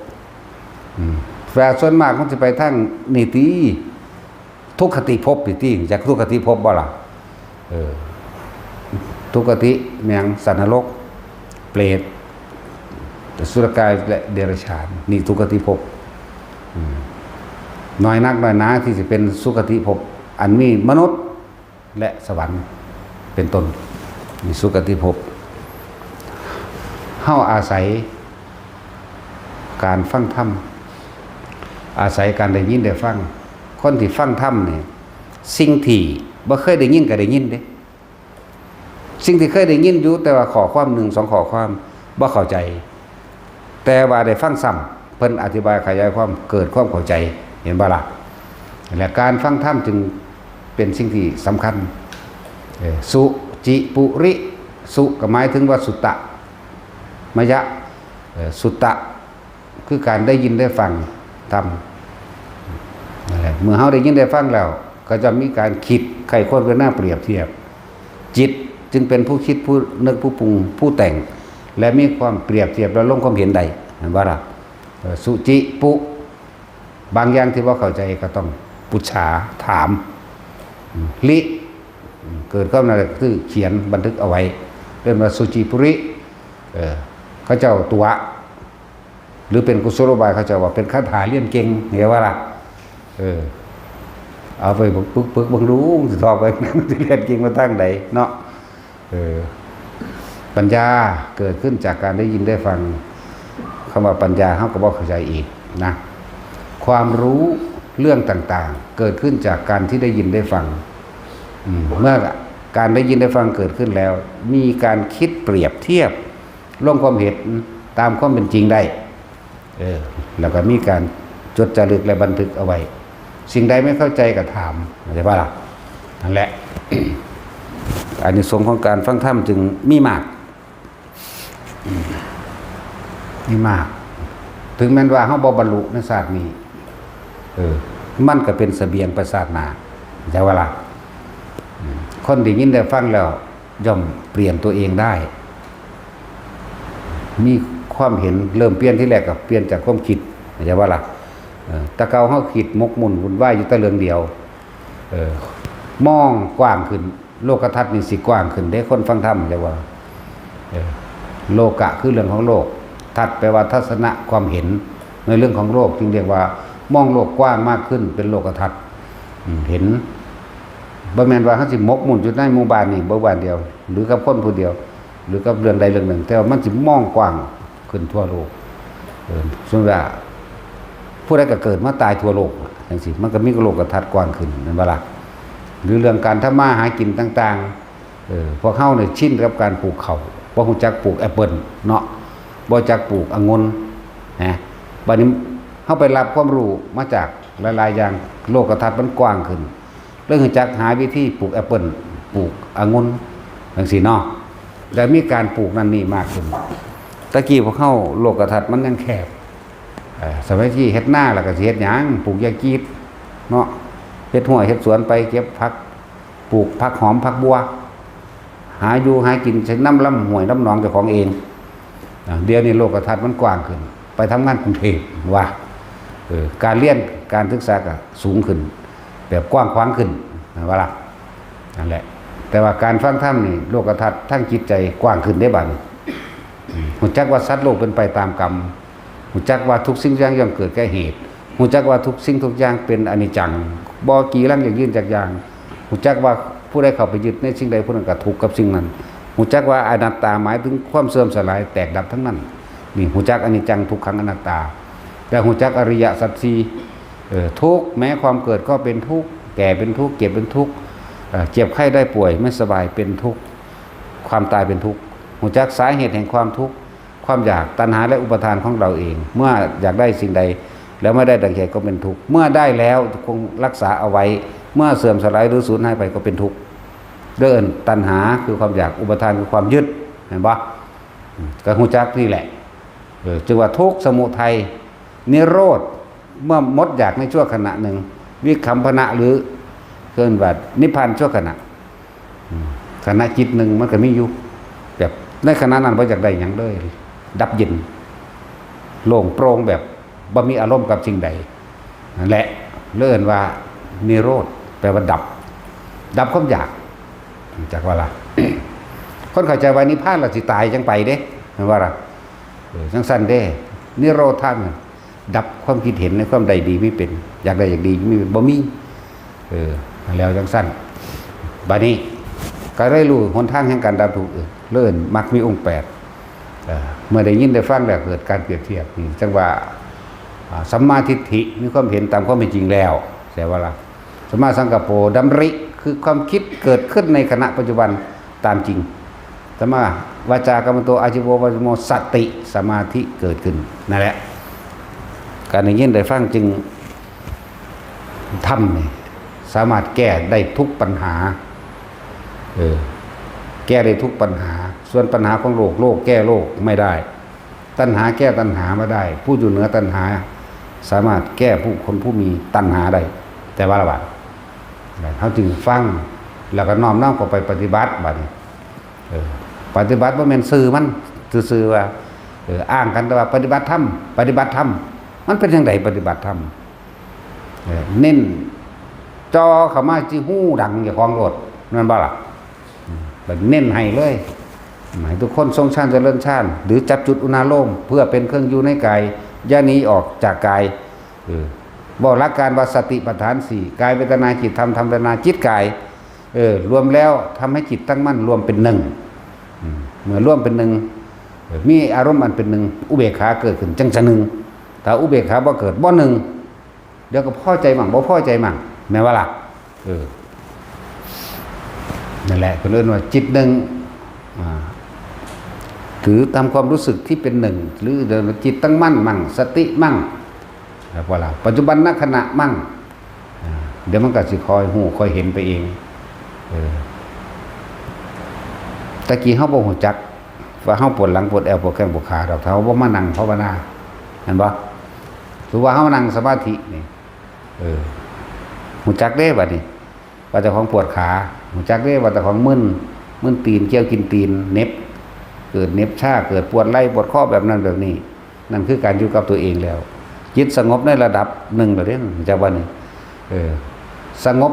Speaker 1: แต่ส่วนมากมันจะไปทั้งนิติทุกขติภพนิติจากทุกขติภพบ่ล่ะทุกขติแมงสัตว์นรกเปรตสุรกายและเดรัจฉานนี่ทุกขติภพน้อยนักน้อยหนาที่จะเป็นสุขติภพอันมีมนุษย์และสวรรค์เป็นต้นมีสุขติภพเฮาอาศัยการฟังธรรมอาศัยการได้ยินได้ฟังคนที่ฟังธรรมเนี่ยสิ่งที่บ่เคยได้ยินก็ได้ยินเด้สิ่งที่เคยได้ยินอยู่แต่ว่าข้อความ1 2ข้อความบ่เข้าใจแต่ว่าได้ฟังซ้ำเพิ่นอธิบายขยายความเกิดความเข้าใจเห็นบ่ล่ะและการฟังธรรมจึงเป็นสิ่งที่สำคัญสุจิปุริสุก็หมายถึงว่าสุตตะมยะสุตตะคือการได้ยินได้ฟังธรรมนั่นแหละเมื่อเฮาได้ยินได้ฟังแล้วก็จะมีการคิดไขข้อเพื่อหน้าเปรียบเทียบจิตจึงเป็นผู้คิดผู้นึกผู้ปรุงผู้แต่งและมีความเปรียบเทียบและลงความเห็นใดเห็นบ่ล่ะสุจิปุบางอย่างที่ว่าเข้าใจก็ต้องปุจฉาถามลิเกิดขึ้นมาคือเขียนบันทึกเอาไว้เรียกว่าสุจิปุริเขาเจ้าตัวหรือเป็นกุศโลบายเขาเจ้าว่าเป็นคาถาเรียนเก่งเห็นว่าล่ะเอาไปปึกบังรู้สิต่อไปสิเรียนเก่งมาตั้งใดเนาะปัญญาเกิดขึ้นจากการได้ยินได้ฟังคำว่าปัญญาเฮาก็บ่เข้าใจอีกนะความรู้เรื่องต่างๆเกิดขึ้นจากการที่ได้ยินได้ฟังเมื่อการได้ยินได้ฟังเกิดขึ้นแล้วมีการคิดเปรียบเทียบลงความเห็นตามความเป็นจริงได้แล้วก็มีการจดจารึกและบันทึกเอาไว้สิ่งใดไม่เข้าใจก็ถามเข้าใจป่ะล่ะนั่นแหละ อานิสงส์ของการฟังธรรมจึงมีมากถึงแม้ว่าเฮาบ่บรรลุในศาสตร์นี้มันก็เป็นเสบียงไปศาสตร์หน้าเข้าใจป่ะล่ะคนได้ยินได้ฟังแล้วย่อมเปลี่ยนตัวเองได้มีความเห็นเริ่มเปลี่ยนที่แรกก็เปลี่ยนจากความคิดเข้าใจป่ะล่ะแต่เก่าเฮาคิดมกมุ่นวุ่นวายอยู่แต่เรื่องเดียวมองกว้างขึ้นโลกทัศน์นี่สิกว้างขึ้นได้คนฟังธรรมเข้าใจว่าโลกะคือเรื่องของโลกทัศน์แปลว่าทัศนะความเห็นในเรื่องของโลกจึงเรียกว่ามองโลกกว้างมากขึ้นเป็นโลกทัศน์เห็นบ่แม่นว่าเฮาสิมกมุ่นอยู่ในหมู่บ้านนี่บ่บ้านเดียวหรือกับคนผู้เดียวหรือกับเรื่องใดเรื่องหนึ่งแต่ว่ามันสิมองกว้างขึ้นทั่วโลกสมมุติว่าผู้ใดก็เกิดมาตายทั่วโลกจังซี่มันก็มีโลกทัศน์กว้างขึ้นแม่นบ่ล่ะหรือเรื่องการทำมาหากินต่างๆพวกเฮาเนี่ยชินกับการปลูกข้าวบ่ฮู้จักปลูกแอปเปิ้ลเนาะบ่จักปลูกองุ่นนะบัดนี้เฮาไปรับความรู้มาจากหลายๆอย่างโลกทัศน์มันกว้างขึ้นเรื่องจักหาวิธีปลูกแอปเปิ้ลปลูกองุ่นจังซี่เนาะแล้วมีการปลูกนั่นนี่มากขึ้นตะกี้พวกเฮาโลกทัศน์มันยังแคบ สมัยที่เฮ็ดหน้าแล้วก็สิเฮ็ดหยังปลูกยางกีบเนาะเฮ็ดหัวเฮ็ดสวนไปเก็บผักปลูกผักหอมผักบัวหาอยู่หากินใช้น้ำลำห้วยน้ำหนองเจ้าของเองเดี๋ยวนี้โลกทัศน์มันกว้างขึ้นไปทำงานกรุงเทพว่าการเรียนการศึกษาก็สูงขึ้นแบบกว้างขวางขึ้นว่าล่ะนั่นแหละแต่ว่าการฟังธรรมนี่โลกทัศน์ทั้งจิตใจกว้างขึ้นได้บัดหูจักว่าสัตว์โลกเป็นไปตามกรรมหูจักว่าทุกสิ่งทุกอย่างย่อมเกิดแก่เหตุหูจักว่าทุกสิ่งทุกอย่างเป็นอนิจจังบ่กี่ลังอย่างยืนจากอย่างหูจักว่าผู้ใดเข้าไปยึดในสิ่งใดผู้นั้นก็ทุกข์กับสิ่งนั้นหูจักว่าอนัตตาหมายถึงความเสื่อมสลายแตกดับทั้งนั้นนี่หูจักอนิจจังทุกขังอนัตตาแต่หูจักอริยสัจสี่ทุกข์แม้ความเกิดก็เป็นทุกข์แก่เป็นทุกข์เจ็บเป็นทุกข์เจ็บไข้ได้ป่วยไม่สบายเป็นทุกข์ความตายเป็นทุกข์หูจักสาเหตุแห่งความทุกข์ความอยากตัณหาและอุปทานของเราเองเมื่ออยากได้สิ่งใดแล้วไม่ได้ดังใจก็เป็นทุกข์เมื่อได้แล้วคงรักษาเอาไว้เมื่อเสื่อมสลายหรือสูญหายไปก็เป็นทุกข์เดินตัณหาคือความอยากอุปทานคือความยึดเห็นปะก็หูจักนี่แหละจึงว่าทุกข์สมุทัยนิโรธเมื่อหมดอยากในชั่วขณะหนึ่งวิคัมภนะหรือเกินว่านิพพานชั่วขณะขณะจิตหนึ่งมันก็มีอยู่แบบในขณะนั้นบ่อยากได้อย่างเลยดับเย็นโล่งโปร่งแบบบ่มีอารมณ์กับสิ่งใดนั่นแหละเลื่อนว่านิโรธแปลว่าดับความอยากจากว่าล่ะ คนเข้าใจว่านิพพานเราสิตายจังไปเด้ว่าล่ะจังสั้นเด้นิโรธท่านดับความคิดเห็นในความใดดีไม่เป็นอยากได้อยากดีไม่เป็นบ่มีแล้วจังสั้นบัดนี้ก็ได้รู้หนทางแห่งการดับทุกข์เลื่อนมักมีองค์8เมื่อได้ยินได้ฟังแล้วเกิดการเปรียบเทียบนี่จังว่าสัมมาทิฏฐิมีความเห็นตามความเป็นจริงแล้วแต่ว่าล่ะสัมมาสังกัปโปดำริคือความคิดเกิดขึ้นในขณะปัจจุบันตามจริงสัมมาวาจากรรมโตอาชีโววาจโมสติสมาธิเกิดขึ้นนั่นแหละการได้ยินได้ฟังจึงทำนี่สามารถแก้ได้ทุกปัญหาแก้ได้ทุกปัญหาส่วนปัญหาของโลกแก้โลกไม่ได้ตัณหาแก้ตัณหาไม่ได้ผู้อยู่เหนือตัณหาสามารถแก้ผู้มีตัณหาได้แต่ว่าละบาดเขาจึงฟังแล้วก็น้อมนำเข้าไปปฏิบัติบัดนี้ปฏิบัติบ่แม่นซื่อมันซื่อว่าอ้างกันแต่ว่าปฏิบัติธรรมมันเป็นจังไดปฏิบัติธรรมเน้นจอเข้ามาจิหู้ดังอย่าของรถนั่นบ่ล่ะแบบเน้นให้เลยหมายทุกคนทรงฌานเจริญฌานหรือจับจุดอุณาโลมเพื่อเป็นเครื่องอยู่ในกายอย่าหนีออกจากกายบอกหลักการว่าสติปัฏฐาน4กายเวทนาจิตธรรมเวทนาจิตกายรวมแล้วทำให้จิตตั้งมั่นรวมเป็นหนึ่งเมื่อรวมเป็นหนึ่งมีอารมณ์อันเป็นหนึ่งอุเบกขาเกิดขึ้นจังจะหนึ่งถ้าอุเบกขาบ่เกิดบ่หนึ่งเดี๋ยวก็พอใจมั่งบ่พอใจมั่งแม้ว่าล่ะนั่นแหละก็เรียกว่าจิตหนึ่งถือตามความรู้สึกที่เป็นหนึ่งหรือจิตตั้งมั่นมั่งสติมั่งว่าล่ะปัจจุบันณขณะมั่งเดี๋ยวมันก็สิคอยหูคอยเห็นไปเองตะกี้เฮาบ่ฮู้จักว่าเฮาปวดหลังปวดแอวปวดแข้งปวดขาดอกเท้าบ่มานั่งภาวนาเห็นบ่หรือว่าเฮานั่งสมาธินี่ฮู้จักเด้บัดนี้ว่าเจ้าของปวดขาฮู้จักเด้ว่าเจ้าของมึนตีนเกี่ยวกินตีนเน็บเกิดเน็บชาเกิดปวดไหล่ปวดข้อแบบนั้นแบบนี้นั่นคือการอยู่กับตัวเองแล้วจิตสงบในระดับหนึ่งแล้วเด้จากวันนี้สงบ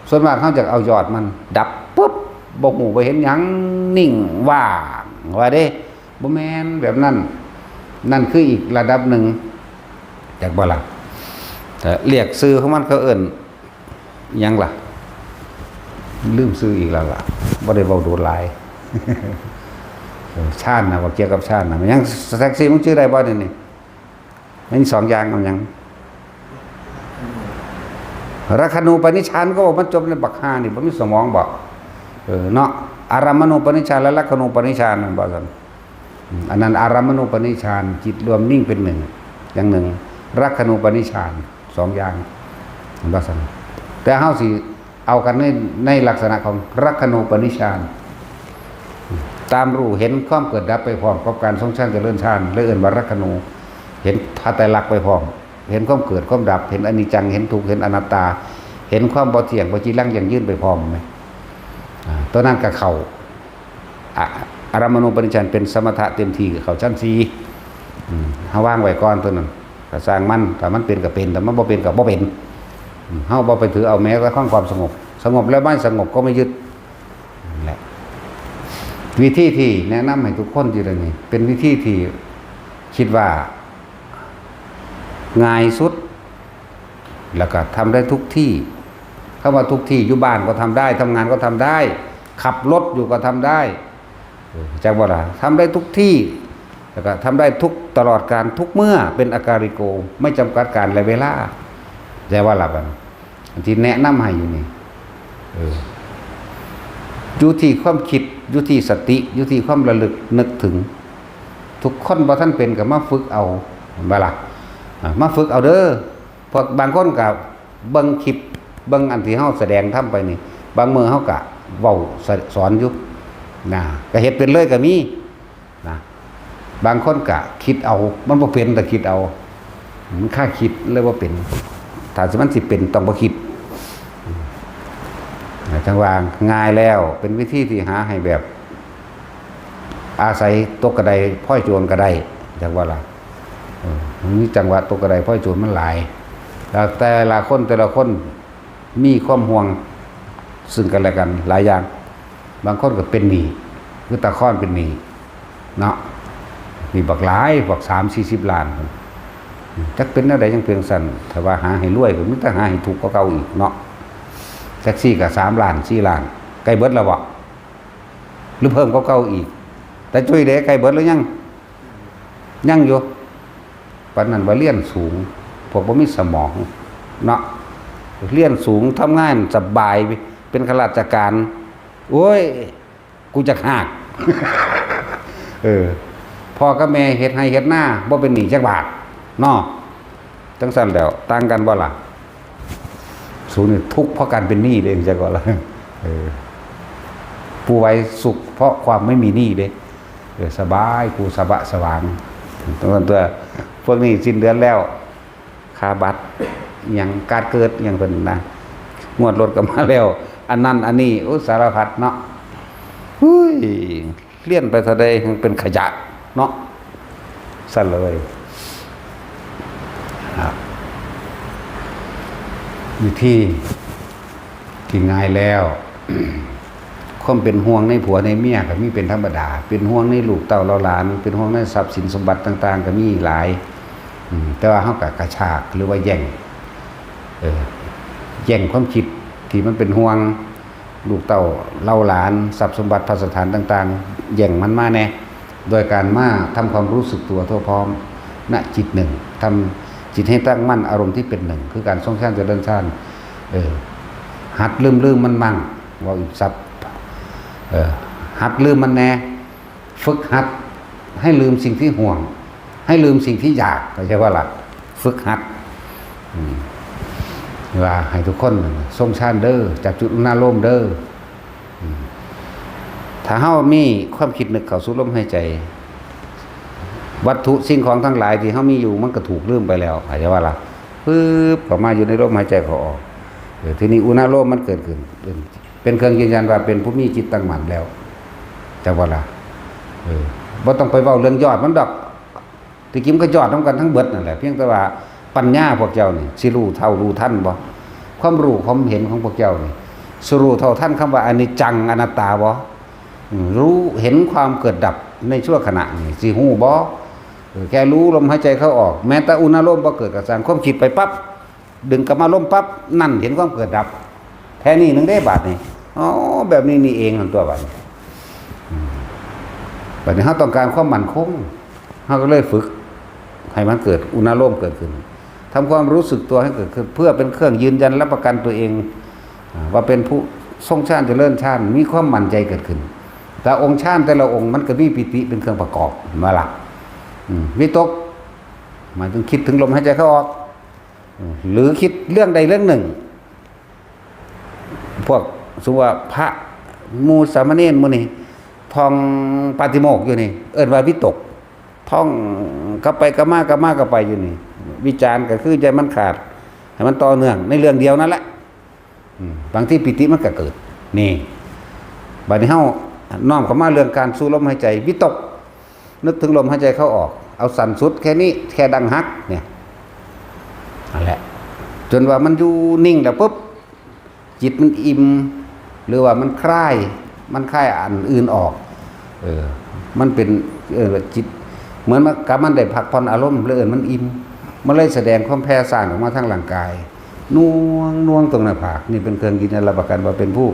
Speaker 1: ส่วนมากเขาจะเอายอดมันดับปุ๊บบ่หมู่ไปเห็นหยังนิ่งว่างว่าเด้บ่แม่นแบบนั้นนั่นคืออีกระดับหนึ่งจากบ่ล่ะแต่เรียกชื่อของมันเขาเอิ้นหยังล่ะลืมชื่ออีกแล้วล่ะบ่ได้เว้าโดนหลายชาตินะว่าเกี่ยวกับชาตินะมันยังแท็กซี่มึงชื่อได้บ่นี่มันสองอย่างเอาหยังรัคนูปนิชฌานก็บอกมันจบในบักห้านี่บ่มีสมองบอกเนาะอารามณูปนิชฌานและรัคนูปนิชฌานนั่นบ่ซั่นอันนั้นอารามณูปนิชฌานจิตรวมนิ่งเป็นหนึ่งอย่างหนึ่งรัคนูปนิชฌานสองอย่างบ่ซั่นแต่เฮาสิเอากันในลักษณะของรัคนูปนิชฌานตามรู้เห็นความเกิดดับไปพร้อมกับการทรงฌานเจริญฌานเลยเอิ้นว่ารัคนู เห็นพระไตรลักษณ์ไปพร้อมเห็นความเกิดความดับเห็นอนิจจังเห็นทุกข์เห็นอนัตตาเห็นความบ่เที่ยงบ่จีรังยั่งยืนไปพร้อมไหมตัวนั้นกับเขาอารามณูปนิชฌานเป็นสมถะเต็มที่กับเขาชั้น4เฮาว่างไว้ก่อนตัวนั้นก็สร้างมันถ้ามันเป็นก็เป็นแต่มันบ่เป็นก็บ่เป็นเฮาบ่ไปถือเอาแม้กระทั่งความสงบแล้วไม่สงบก็ไม่ยึดนั่นแหละวิธีที่แนะนำให้ทุกคนอยู่เลยนี่เป็นวิธีที่คิดว่าง่ายสุดแล้วก็ทำได้ทุกที่เข้ามาทุกที่อยู่บ้านก็ทำได้ทำงานก็ทำได้ขับรถอยู่ก็ทำได้จักว่าล่ะทำได้ทุกที่แล้วก็ทำได้ทุกตลอดการทุกเมื่อเป็นอาการิโกไม่จำกัดการและเวลาแต่ว่าล่ะบัดที่แนะนำให้อยู่นี่อยู่ที่ความคิดอยู่ที่สติอยู่ที่ความระลึกนึกถึงทุกคนบ่ท่านเป็นก็มาฝึกเอาบ่ล่ะมาฝึกเอาเด้อพวกบางคนก็เบิ่งคลิปเบิ่งอันที่เฮาแสดงทำไปนี่บางมื้อเฮาก็เว้าสอนอยู่นะก็เฮ็ดเป็นเลยก็มีนะบางคนก็คิดเอามันบ่เป็นแต่คิดเอามันค่าคิดเลยว่าเป็นถ้าสิมันสิเป็นต้องบ่คิดจังว่าง่ายแล้วเป็นวิธีที่หาให้แบบอาศัยตกกระไดพ้อยโจรกระไดจังว่าล่ะนี่จังหวะตกกระไดพ้อยโจรมันหลายแล้วแต่ละคนมีความห่วงซึ่งกันและกันหลายอย่างบางคนก็เป็นหนี้คือตะค้อนเป็นหนี้เนาะมีบักหลายบัก30-40 ล้านจักเป็นแนวใดจังเพียงสั่นถ้าว่าหาให้รวยก็มีแต่หาให้ถูกกว่าเก่าอีกเนาะแท็กซี่ก็3 ล้าน4 ล้านใกล้เบิดแล้วบ่หรือเพิ่มกว่าเก่าอีกแต่ช่วยเด้ใกล้เบิดหรือยังอยู่ปานนั้นว่าเรียนสูงพวกบ่มีสมองเนาะเรียนสูงทำงานสบายเป็นข้าราชการโอ้ยกูจะหากพ่อกับแม่เฮ็ดให้เฮ็ดหน้าบ่เป็นหนี้จักบาทเนาะจังซั่นแล้วต่างกันบ่ล่ะสูงนี่ทุกข์เพราะการเป็นหนี้เด้จังว่าล่ะผู้ไว้สุขเพราะความไม่มีหนี้เด้สบายกูสบะสว่างตัวพวกนี้สิ้นเดือนแล้วค่าบัตรอย่างการเกิดอย่างเป็นนะงวดรถก็มาแล้วอันนั้นอันนี้สารพัดเนาะเลี่ยนไปเท่าใดเป็นขยะเนาะสั่นเลยวิธีที่ง่ายแล้วความเป็นห่วงในผัวในเมียก็มีเป็นธรรมดาเป็นห่วงในลูกเต้าเราหลานเป็นห่วงในทรัพย์สินสมบัติต่างๆก็มีหลายแต่ว่าเฮาก็กระชากหรือว่าแย่งความคิดที่มันเป็นห่วงลูกเต้าเล่าหลานทรัพย์สมบัติภัสถานต่างๆแย่งมันมาแน่โดยการมาทำความรู้สึกตัวทั่วพร้อมณจิตหนึ่งทำจิตให้ตั้งมั่นอารมณ์ที่เป็นหนึ่งคือการทรงฌานเจริญฌานหัดลืมมันมั่งว่าอีกทรัพย์หัดลืมมันแน่ฝึกหัดให้ลืมสิ่งที่ห่วงให้ลืมสิ่งที่อยากเข้าใจว่าล่ะฝึกหัดว่าให้ทุกคนทรงฌานเด้อจากจุดอุณาโลมเด้อถ้าเฮามีความคิดนึกเข้าสู่ลมหายใจวัตถุสิ่งของทั้งหลายที่เฮามีอยู่มันก็ถูกลืมไปแล้วเข้าใจว่าล่ะปึ๊บเข้ามาอยู่ในลมหายใจเขาออกทีนี้อุณาโลมมันเกิดขึ้นเป็นเครื่องยืนยันว่าเป็นผู้มีจิตตั้งมั่นแล้วจังว่าล่ะบ่ต้องไปเว้าเรื่องยอดมันดอกที่กิมก็ยอดนำกันทั้งเบิดนั่นแหละเพียงแต่ว่าปัญญาพวกเจ้านี่สิรู้เท่ารู้ทันบ่ความรู้ความเห็นของพวกเจ้านี่สิรู้เท่าทันคำว่าอนิจจังอนัตตาบ่รู้เห็นความเกิดดับในชั่วขณะนี่สิฮู้บ่แค่รู้ลมหายใจเข้าออกแม้แต่อุณาโลมบ่เกิดกับสร้างความคิดไปปั๊บดึงกลับมาลมปั๊บนั่นเห็นความเกิดดับแท้นี่นึงได้บาดนี่อ๋อแบบนี้นี่เองตัวบาดนี้เฮาต้องการความมั่นคงเฮาก็เลยฝึกให้มันเกิดอุณาโลมเกิดขึ้นทำความรู้สึกตัวให้เกิดขึ้นเพื่อเป็นเครื่องยืนยันรับประกันตัวเองว่าเป็นผู้ทรงฌานเจริญฌานมีความมั่นใจเกิดขึ้นแต่องค์ฌานแต่ละองค์มันก็มีปิติเป็นเครื่องประกอบมาละวิตกหมายถึงคิดถึงลมหายใจเข้าออกหรือคิดเรื่องใดเรื่องหนึ่งพวกสมมุติว่าพระมูสามเณรมื้อนี้ท่องปาฏิโมกข์อยู่นี่เอิ้นว่าวิตก ท่องก็ไปก็มาก็มาก็ไปอยู่นี่วิจารณ์ก็คือใจมันขาดให้มันต่อเนื่องในเรื่องเดียวนั่นแหละบางที่ปิติมันก็เกิดนี่บัดนี้เฮาน้อมเข้ามาเรื่องการสู้ลมหายใจวิตกนึกถึงลมหายใจเข้าออกเอาสั่นสุดแค่นี้แค่ดังฮักเนี่ยนั่นแหละจนว่ามันอยู่นิ่งแล้วปุ๊บจิตมันอิ่มหรือว่ามันคลายอันอื่นออกมันเป็นจิตเหมือนกับมันได้พักผ่อนอารมณ์หรือมันอิ่มมันเลยแสดงความแผ่ซ่านออกมาทางร่างกายน่วงตรงหน้าผากนี่เป็นเครื่องยืนยันรับประกันว่าเป็นผู้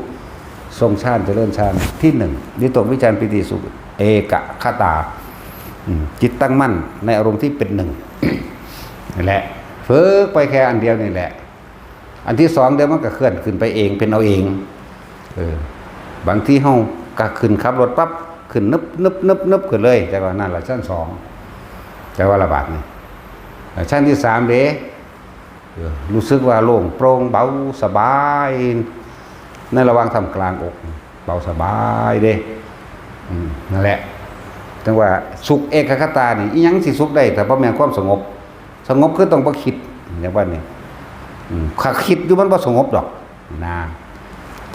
Speaker 1: ทรงฌานเจริญฌานที่หนึ่งวิตกวิจารปิติสุขเอกคตาจิตตั้งมั่นในอารมณ์ที่เป็นหนึ่งนี่แหละฝึกไปแค่อันเดียวนี่แหละอันที่สองเดี๋ยวมันก็เคลื่อนขึ้นไปเองเป็นเอาเองบางที่ห้องก็ขึ้นขับรถปั๊บขึ้นนึบขึ้นเลยแต่ว่านั่นแหละชั้นสองแต่ว่าระบาดนี่ชั้นที่สามเด้รู้สึกว่าโล่งโปร่งเบาสบายในระหว่างทำกลางอกเบาสบายเด้นั่นแหละจังว่าสุขเอกคตานี่อีหยังสิสุขได้แต่บ่แม่นความสงบคือต้องบ่คิดอย่างว่านี่ถ้าคิดอยู่มันบ่สงบดอกนะ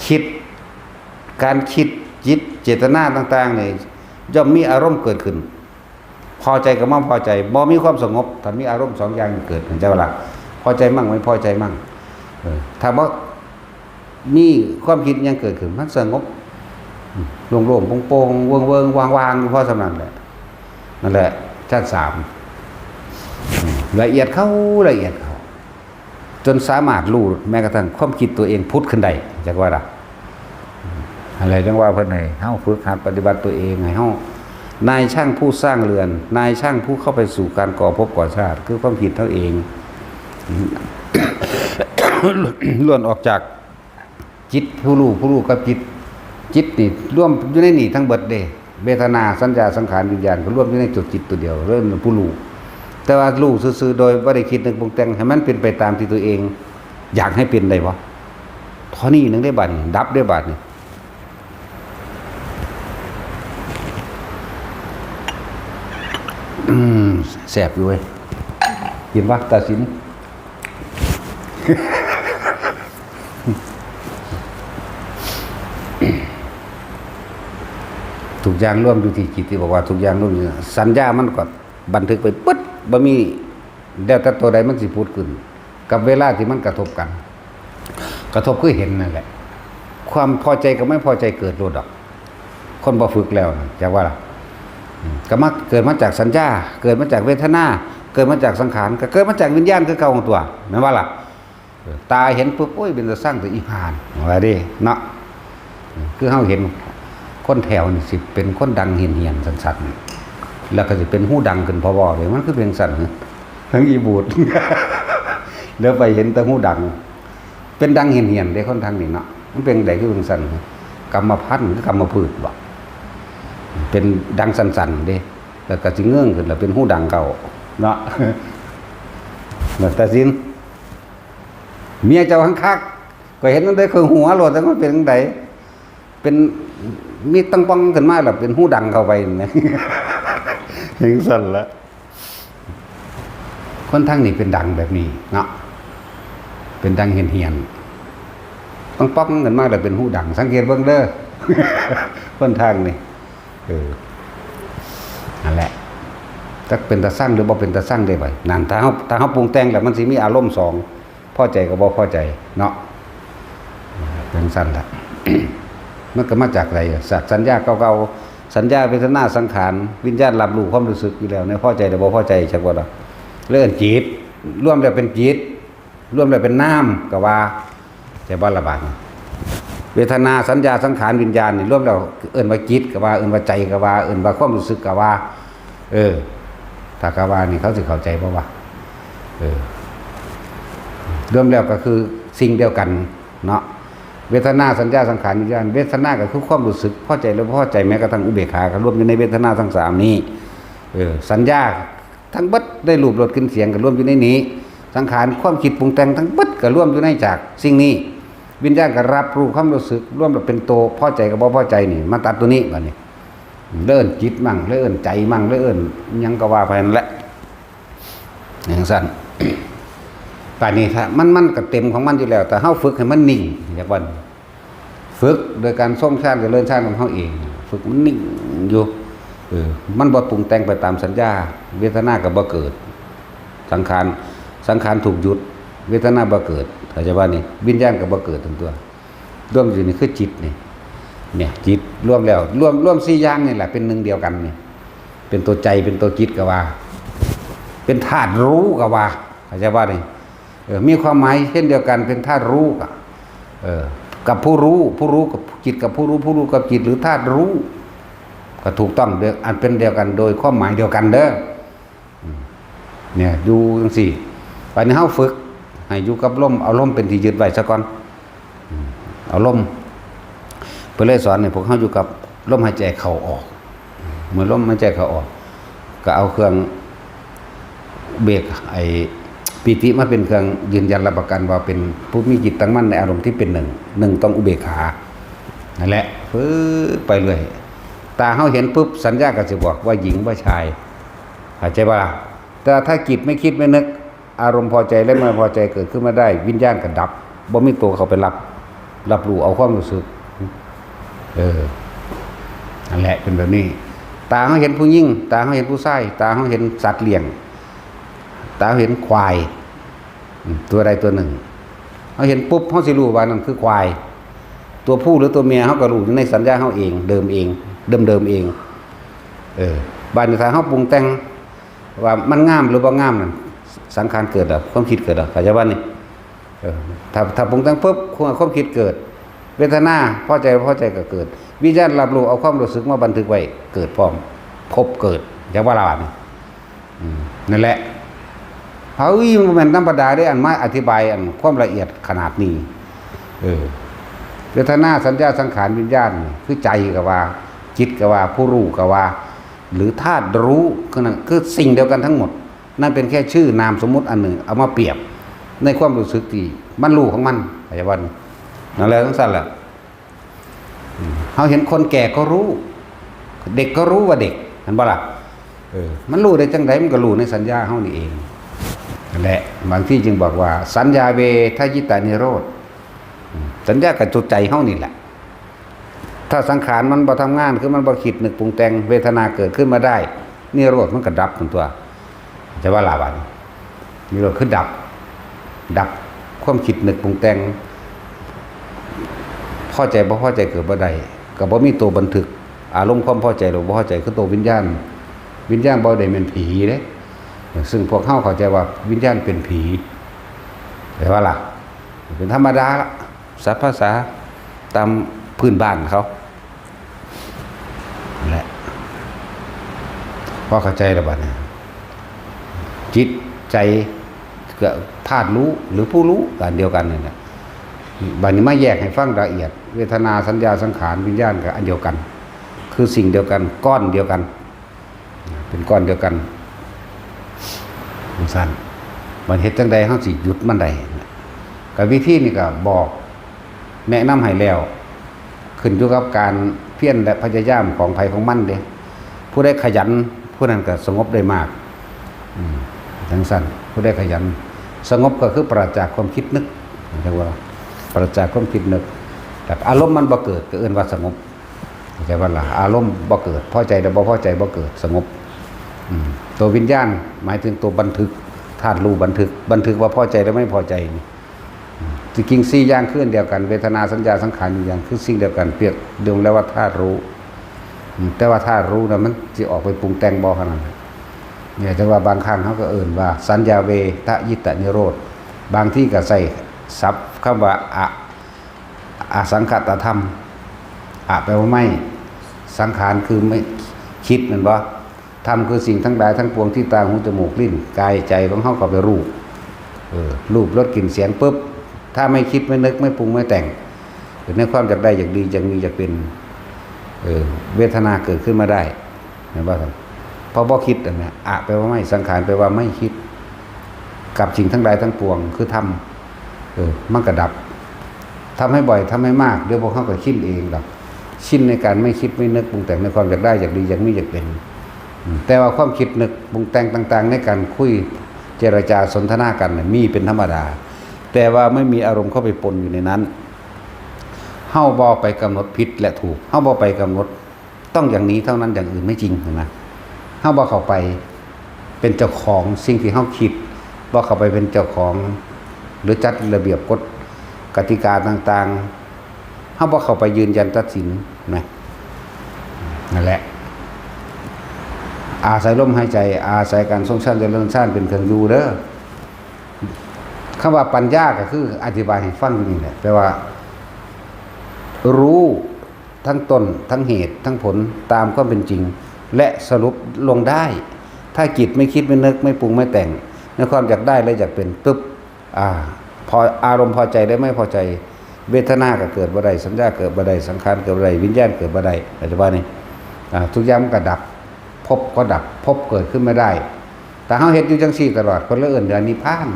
Speaker 1: คิดการคิดจิตเจตนาต่างๆนี่ย่อมมีอารมณ์เกิดขึ้นพอใจกับไม่พอใจบ่มีความสงบถ้ามีอารมณ์สองอย่างเกิดเห็นใจว่าล่ะพอใจมั่งไม่พอใจมั่งถ้าบ่มีความคิดยังเกิดขึ้นมันสงบโล่งๆโปร่งๆเวิงๆวางๆอยู่พอสำนั้นแหละนั่นแหละชั้นสามละเอียดเข้าจนสามารถรู้แม้กระทั่งความคิดตัวเองพุทธขึ้นได้จักว่าล่ะอะไรจังว่าเพิ่นให้เฮาฝึกหัดปฏิบัติตัวเองให้เฮานายช่างผู้สร้างเรือนนายช่างผู้เข้าไปสู่การก่อภพก่อชาติคือความคิดเท่าเอง ล้วนออกจากจิตผู้รู้กับจิตนี่ร่วมอยู่ในนี่ทั้งเบิดเด้เวทนาสัญญาสังขารวิญญาณก็ร่วมอยู่ในจุดจิตตัวเดียวเริ่มเป็นผู้รู้แต่ว่ารู้ซื่อๆโดยบ่ได้คิดนึกปรุงแต่งให้มันเป็นไปตามที่ตัวเองอยากให้เป็นได้บ่เท่านี้นึงได้บัดนี้ดับได้บัดนี้แสบอยู่เว้ยกินวะตาสิน ทุกอย่างร่วมอยู่ที่จิตที่บอกว่าทุกอย่างร่วมอยู่สัญญามันก็บันทึกไปปึ๊ดบ่มีเดี๋ยวแต่ตัวใดมันสิพูดขึ้นกับเวลาที่มันกระทบกันกระทบคือเห็นนั่นแหละความพอใจกับไม่พอใจเกิดโลดดอกคนบ่ฝึกแล้วนะจากว่าล่ะก็มาเกิดมาจากสัญญาเกิดมาจากเวทนาเกิดมาจากสังขารก็เกิดมาจากวิญญาณคือเก่าของตัวแม่นว่าล่ะตาเห็นปุ๊บโอ้ยเป็นตาสร้างตัวอีหานว่าดิเนาะคือเฮาเห็นคนแถวนี่สิเป็นคนดังเหียนๆสั่นๆแล้วก็สิเป็นหู้ดังขึ้นพอบ่เลยมันคือเป็นสั่นทั้งอีบูด แล้วไปเห็นแต่หู้ดังเป็นดังเหียนๆได้คนทางนี้เนาะมันเป็นไดคือเป็นสั่นกรรมพันธุ์หรือกรรมพืชบ่เป็นดังสั่นๆเด้แล้วก็สิเงื่องขึ้นแล้วเป็นหู้ดังเก่าเนาะ แล้วแต่สินเมียเจ้าหังคักก็เห็นนั่นได้คือหัวโลดแต่มันเป็นจังไดเป็นมีตั้งป้องขึ้นมาแล้วเป็นหู้ดังเข้าไปนะ เห็นสั่นละคนทางนี้เป็นดังแบบนี้เนาะเป็นดังเหียนๆต้องป้องขึ้นมาแล้วเป็นหู้ดังสังเกตเบิ่งเด้อ คนทางนี่นั่นแหละจักเป็นตาสร้างหรือบ่เป็นตาสร้างได้บ่นั่นถ้าเฮาปรุงแต่งแล้วมันสิมีอารมณ์สองพอใจกับบ่พอใจเนาะเป็นสั้นละ มันก็มาจากอะไรสัญญาเก่าๆสัญญาเวทนาสังขารวิญญาณรับรู้ความรู้สึกอยู่แล้วในพอใจหรือบ่พอใจจักว่าดอกเรื่องจิตรวมแล้วเป็นจิตรวมแล้วเป็นนามก็ว่าแต่บ่ละบาดเวทนาสัญญาสังขารวิญญาณนี่รวมแล้วเอิ้นว่าจิตก็ว่าเอิ้นว่าใจก็ว่าเอิ้นว่าความรู้สึกก็ว่าถ้าก็ว่านี่เขาสิเข้าใจบ่ว่ารวมแล้วก็คือสิ่งเดียวกันเนาะเวทนาสัญญาสังขารวิญญาณเวทนาก็คือความรู้สึกพอใจหรือบ่พอใจแม้กระทั่งอุเบกขาก็รวมอยู่ในเวทนาทั้งสามนี้สัญญาทั้งเบิดได้รูปรสกลิ่นเสียงก็รวมอยู่ในนี้สังขารความคิดปรุงแต่งทั้งเบิดก็รวมอยู่ในจากสิ่งนี้วิญญาณก็รับรู้ความรู้สึกรวมแล้วเป็นโตพอใจกับบ่พอใจนี่มาตัดตัวนี้บัดนี้ เลื่อนจิตมั่งเลื่อนใจมั่งเลื่อนยังก็ว่าไปนั่นแหละอย่างสั้น ป่านนี้ถ้ามันก็เต็มของมันอยู่แล้ว แต่เฮาฝึกให้มันนิ่งอย่างวันฝึกโดยการส่งชาติเจริญชาติของเฮาเองฝึกมันนิ่งอยู่มันบ่ปรุงแต่งไปตามสัญญาเวทนาก็บ่เกิดสังขารถูกหยุดเวทนาบ่เกิดเข้าใจว่านี่วิญญาณก็บ่เกิดทั้งตัวรวมอยู่นี่คือจิตนี่เนี่ยจิตรวมแล้วรวม4อย่างนี่แหละเป็นหนึ่งเดียวกันนี่เป็นตัวใจเป็นตัวจิตก็ว่าเป็นธาตุรู้ก็ว่าเข้าใจว่านี่มีความหมายเช่นเดียวกันเป็นธาตุรู้กับผู้รู้กับจิตกับผู้รู้กับจิตหรือธาตุรู้ก็ถูกต้องอันเป็นเดียวกันโดยความหมายเดียวกันเด้อเนี่ยอยู่จังซี่ไปในเฮาฝึกให้อยู่กับลมเอาลมเป็นที่ยึดไว้ซะก่อนเอาลมเพิ่นเลยสอนให้พวกเฮาอยู่กับลมหายใจเข้าออกเมื่อลมหายใจเข้าออกก็เอาเครื่องเบรกปีติมาเป็นเครื่องยืนยันรับประกันว่าเป็นผู้มีจิตตั้งมั่นในอารมณ์ที่เป็นหนึ่งต้องอุเบกขานั่นแหละฟื้นไปเรื่อยตาเฮาเห็นปุ๊บสัญญาก็สิบอกว่าหญิงว่าชายเข้าใจป่ะแต่ถ้าจิตไม่คิดไม่นึกอารมณ์พอใจและไม่พอใจเกิดขึ้นมาได้วิญญาณก็ดับบ่มีตัวเขาไปรับรู้เอาความรู้สึกนั่นแหละเป็นแบบนี้ตาเขาเห็นผู้หญิงตาเขาเห็นผู้ชายตาเขาเห็นสัตว์เลี้ยงตาเขาเห็นควายตัวใดตัวหนึ่งเขาเห็นปุ๊บเขาสิรู้ว่านั่นคือควายตัวผู้หรือตัวเมียเขาก็รู้ในสัญญาเขาเองเดิมเองบางทีเขาปรุงแต่งว่ามันงามหรือบ่งามนั่นสังขารเกิดความคิดเกิดเข้าใจว่านี่ถ้าปรุงแต่งปุ๊บความคิดเกิดเวทนาพอใจก็เกิดวิญญาณรับรู้เอาความรู้สึกมาบันทึกไว้เกิดพร้อมพบเกิดอย่างว่าเรานี่นั่นแหละเขามันธรรมดาได้อันมาอธิบายอันความละเอียดขนาดนี้เวทนาสัญญาสังขารวิญญาณคือใจก็ว่าจิตก็ว่าผู้รู้ก็ว่าหรือธาตุรู้คือสิ่งเดียวกันทั้งหมดนั่นเป็นแค่ชื่อนามสมมุติอันหนึ่งเอามาเปรียบในความรู้สึกที่มันรู้ของมันปัจจุบันนั่นแหละทั้งสั้นแหละเขาเห็นคนแก่ก็รู้เด็กก็รู้ว่าเด็กเห็นบ่ล่ะมันรู้ได้จังไดมันก็รู้ในสัญญาเขานี่เองนั่นแหละบางที่จึงบอกว่าสัญญาเวทยิตานิโรธสัญญากับจุดใจเขานี่แหละถ้าสังขารมันบ่ทำงานคือมันบ่คิดนึกปรุงแต่งเวทนาเกิดขึ้นมาได้นิโรธมันก็ดับตัวจะว่าลาบันนิโรธคือดับความคิดนึกปรุงแต่งพอใจบ่พอใจเกิดบ่ได้ก็บ่มีตัวบันทึกอารมณ์ความพอใจหรือบ่พอใจคือตัววิญญาณบ่ได้เป็นผีเด้ซึ่งพวกเฮาเข้าใจว่าวิญญาณเป็นผีแต่ว่าล่ะเป็นธรรมดาละศัพท์ภาษาตามพื้นบ้านเขาแหละพอเข้าใจแล้วบัดนี้จิตใจก็ธาตุรู้หรือผู้รู้กันเดียวกันนี่แหละบัดนี้มาแยกให้ฟังละเอียดเวทนาสัญญาสังขารวิญญาณก็อันเดียวกันคือสิ่งเดียวกันก้อนเดียวกันเป็นก้อนเดียวกันสั้นมันเฮ็ดจังใดเฮาสิหยุดมันได้ก็วิธีนี่ก็บอกแนะนำให้แล้วขึ้นอยู่กับการเพียรและพยายามของไผของมันเด้ผู้ใดขยันผู้นั้นก็สงบได้มากจังซั่นผู้ใดขยันสงบก็คือปราศจากความคิดนึกเรียกว่าปราศจากความคิดนึกแต่อารมณ์มันบ่เกิดก็เอิ้นว่าสงบแต่ว่าล่ะอารมณ์บ่เกิดพอใจแต่บ่พอใจบ่เกิดสงบตัววิญญาณหมายถึงตัวบันทึกธาตุรู้บันทึกว่าพอใจและไม่พอใจนี่จริงๆ4อย่างคืออันเดียวกันเวทนาสัญญาสังขารอย่างคือสิ่งเดียวกันเปรียบเดียวแล้วว่าธาตุรู้แต่ว่าธาตุรู้น่ะมันสิออกไปปรุงแต่งบ่ขนาดนั้นเนี่ยแต่ว่าบางครั้งเขาก็เอิ่นว่าสัญญาเวทยิตานิโรธบางที่ก็ใส่ศัพท์คำว่าอสังขตธรรมแปลว่าไม่สังขารคือไม่คิดนั่นบ่ธรรมคือสิ่งทั้งหลายทั้งปวงที่ตาหูจมูกลิ้นกายใจของเฮาก็ไปรูปรสกลิ่นเสียงปุ๊บถ้าไม่คิดไม่นึกไม่ปรุงไม่แต่งในความอยากได้อยากดีอยากมีอยากเป็นเวทนาเกิดขึ้นมาได้เห็นบ่ครับพอบ่คิดอันเนี้ยแปลว่าไม่สังขารแปลว่าไม่คิดกับสิ่งทั้งหลายทั้งปวงคือธรรมมันก็ดับทำให้บ่อยทำให้มากเดี๋ยวพวกเขาก็คิดเองดับ ชินในการไม่คิดไม่นึกปรุงแต่งในความอยากได้อยากดีอยากมีอยากเป็นแต่ว่าความคิดนึกปรุงแต่งต่างๆในการคุยเจรจาสนทนากันมีเป็นธรรมดาแต่ว่าไม่มีอารมณ์เข้าไปปนอยู่ในนั้นเฮาบ่ไปกำหนดผิดและถูกเฮาบ่ไปกำหนดต้องอย่างนี้เท่านั้นอย่างอื่นไม่จริงนะเฮาบ่เข้าไปเป็นเจ้าของสิ่งที่เฮาคิดบ่เข้าไปเป็นเจ้าของหรือจัดระเบียบกฎกติกาต่างๆเฮาบ่เข้าไปยืนยันตัดสินนะนั่นแหละอาศัยลมหายใจอาศัยการทรงชาติเจริญชาติเป็นเครื่องอยู่เด้อคำว่าปัญญาก็คืออธิบายให้ฟังอยู่นี่แหละแปลว่ารู้ทั้งต้นทั้งเหตุทั้งผลตามความเป็นจริงและสรุปลงได้ถ้าจิตไม่คิดไม่นึกไม่ปรุงไม่แต่งในความอยากได้และอยากเป็นปึ๊บพออารมณ์พอใจได้ไม่พอใจเวทนาก็เกิดบ่ได้สัญญาเกิดบ่ได้สังขารเกิดบ่ได้วิญญาณเกิดบ่ได้ปัจจุบันนี้ทุกอย่างมันก็ดับพบก็ดับพบเกิดขึ้นไม่ได้แต่เฮาเฮ็ดอยู่จังซี่ตลอดคนละเอิ้นเดี๋ยวนิพพาน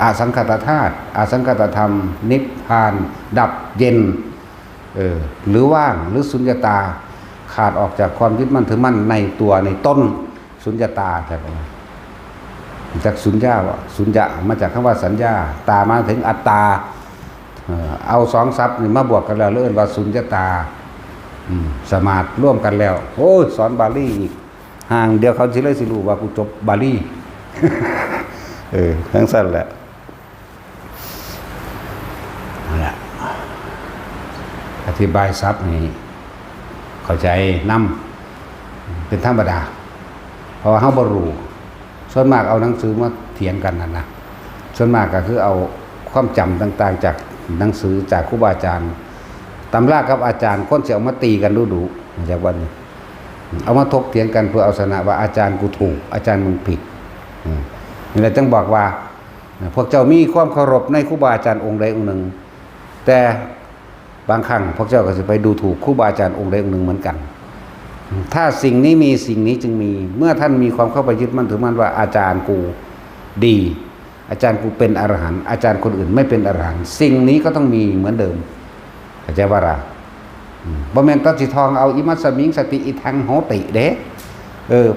Speaker 1: อสังขตธาตุอสังขตธรรมนิพพานดับเย็นหรือว่างหรือสุญญตาขาดออกจากความยึดมั่นถือมั่นในตัวในต้นสุญญตาจากสุญญาวะสุญญะมาจากคำว่าสัญญาตามาถึงอัตตาเอาสองศัพท์นี่มาบวกกันแล้วเรียกว่าสุญญตาสมาธิร่วมกันแล้วโอ้ยสอนบาลีอีกห่างเดียวเขาสิเลยสิรู้ว่ากูจบบาลีทั้งสั้นแหละนั่นแหละอธิบายศัพท์นี่เข้าใจนำเป็นธรรมดาเพราะว่าเฮาบ่รู้ส่วนมากเอาหนังสือมาเถียงกันนั่นนะส่วนมากก็คือเอาความจำต่างๆจากหนังสือจากครูบาอาจารย์ตำรากับอาจารย์คนสิเอามาตีกันดูๆจากวันนี้เอามาถกเถียงกันเพื่อเอาชนะว่าอาจารย์กูถูกอาจารย์มึงผิดนี่แหละจึงบอกว่าพวกเจ้ามีความเคารพในครูบาอาจารย์องค์ใดองค์หนึ่งแต่บางครั้งพวกเจ้าก็จะไปดูถูกครูบาอาจารย์องค์ใดองค์หนึ่งเหมือนกันถ้าสิ่งนี้มีสิ่งนี้จึงมีเมื่อท่านมีความเข้าไปยึดมั่นถือมั่นว่าอาจารย์กูดีอาจารย์กูเป็นอรหันต์อาจารย์คนอื่นไม่เป็นอรหันต์สิ่งนี้ก็ต้องมีเหมือนเดิมเข้าใจว่าล่ะบ่แม่นตัดสิทองเอาอิมัสสมิงสติอิทังโหติเด้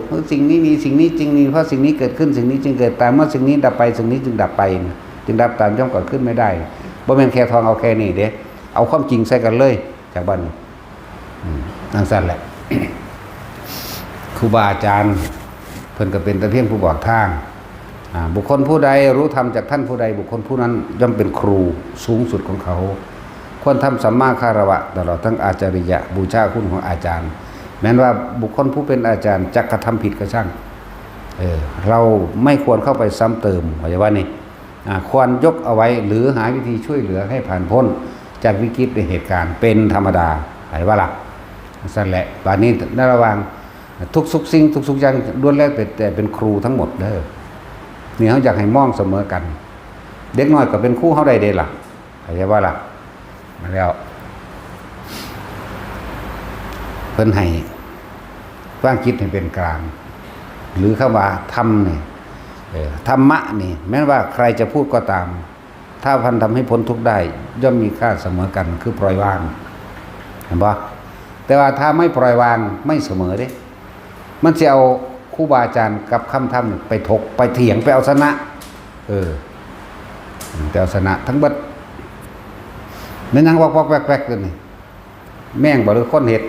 Speaker 1: เพราะสิ่งนี้มีสิ่งนี้จึงมีเพราะสิ่งนี้เกิดขึ้นสิ่งนี้จึงเกิดตามเมื่อสิ่งนี้ดับไปสิ่งนี้จึงดับไปจึงดับตามย่อมเกิดขึ้นไม่ได้บ่แม่นแค่ทองเอาแค่นี้เด้เอาความจริงใส่กันเลยจากบ้านนั่นสั่นแหละ ครูบาอาจารย์เพิ่นก็เป็นแต่เพียงผู้บอกทางบุคคลผู้ใดรู้ธรรมจากท่านผู้ใดบุคคลผู้นั้นย่อมเป็นครูสูงสุดของเขาควรทำสัมมาคารวะตลอดทั้งอาจาริยะบูชาคุณของอาจารย์แม้ว่าบุคคลผู้เป็นอาจารย์จะกระทำผิดก็ช่างเราไม่ควรเข้าไปซ้ำเติมเข้าใจว่านี่ควรยกเอาไว้หรือหาวิธีช่วยเหลือให้ผ่านพ้นจากวิกฤตในเหตุการณ์เป็นธรรมดาเข้าใจว่าล่ะนั่นแหละตอนนี้ในระหว่างทุกสิ่งทุกอย่างล้วนแล้วแต่เป็นครูทั้งหมดเด้อนี่เขาอยากให้มองเสมอกันเด็กน้อยก็เป็นครูเขาได้เด้ล่ะเข้าใจว่าล่ะมาแล้วเพิ่นให้ว่างคิดให้เป็นกลางหรือคำว่าธรรมนี่ธรรมะนี่แม้ว่าใครจะพูดก็ตามถ้าพันทำให้พ้นทุกข์ได้ย่อมมีค่าเสมอกันคือปล่อยวางเห็นปะแต่ว่าถ้าไม่ปล่อยวางไม่เสมอเด้มันจะเอาครูบาอาจารย์กับคำธรรมไปถกไปเถียงไปเอาชนะแต่เอาชนะทั้งบัดไม่นั่งวอกแวกๆเลยนี่แม่งบ่หรือคนเห็ด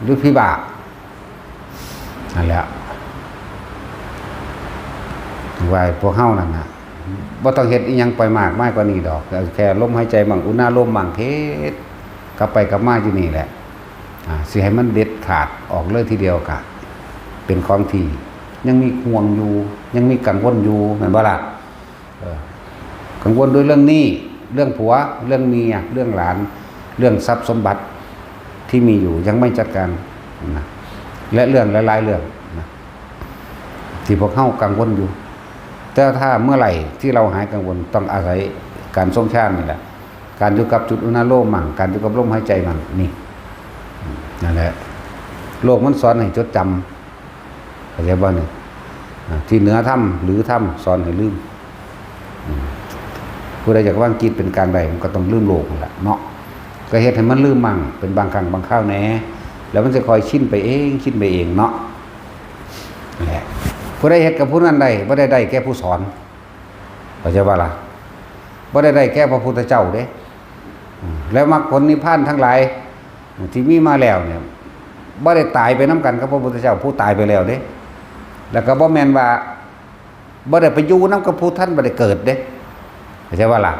Speaker 1: หรือพี่บานั่นแหละว่าพวกเฮานั่นนะบ่ต้องเฮ็ดอีหยังไปมากมายกว่านี้ดอกแค่ลมหายใจมั่งอุณาลมมั่งเทศกลับไปกลับมาอยู่นี่แหละสิให้มันเด็ดขาดออกเลยทีเดียวกะเป็นของที่ยังมีห่วงอยู่ยังมีกังวลอยู่เหมือนบ่ล่ะกังวลด้วยเรื่องนี้เรื่องผัวเรื่องเมียเรื่องหลานเรื่องทรัพย์สมบัติที่มีอยู่ยังไม่จัดการนะและเรื่องหลายๆเรื่องนะที่พวกเข้ากังวลอยู่แต่ถ้าเมื่อไหร่ที่เราหายกังวลต้องอาศัยการทรงชาตินี่แหละการอยู่กับจุดอุณาโลมมั่งการอยู่กับลมหายใจมั่งนี่นั่นแหละโลกมันสอนให้จดจำเข้าใจบ่เนี่ยที่เหนือถ้ำหรือถ้ำสอนให้ลืมผู้ใดอยากว่างจิตเป็นกลางใดมันก็ต้องลืมโลกแหละเนาะก็ ก็เฮ็ดให้มันลืมมั่งเป็นบางครั้งบางคราวแหน่แล้วมันจะคอยชินไปเองเนาะแหละผู้ใดเฮ็ดกับผู้นั้นได้บ่ได้แก่ผู้สอนเข้าใจว่าล่ะบ่ได้แก่พระพุทธเจ้าเด้แล้วมรรคผลนิพพานทั้งหลายที่มีมาแล้วเนี่ยบ่ได้ตายไปนํกันกับพระพุทธเจ้าผู้ตายไปแล้วเด้แล้วก็บ่แม่นว่าบ่ได้ไปอยู่นํกับผู้ท่านบ่ได้เกิดเด้เข้าใจว่าล่ะ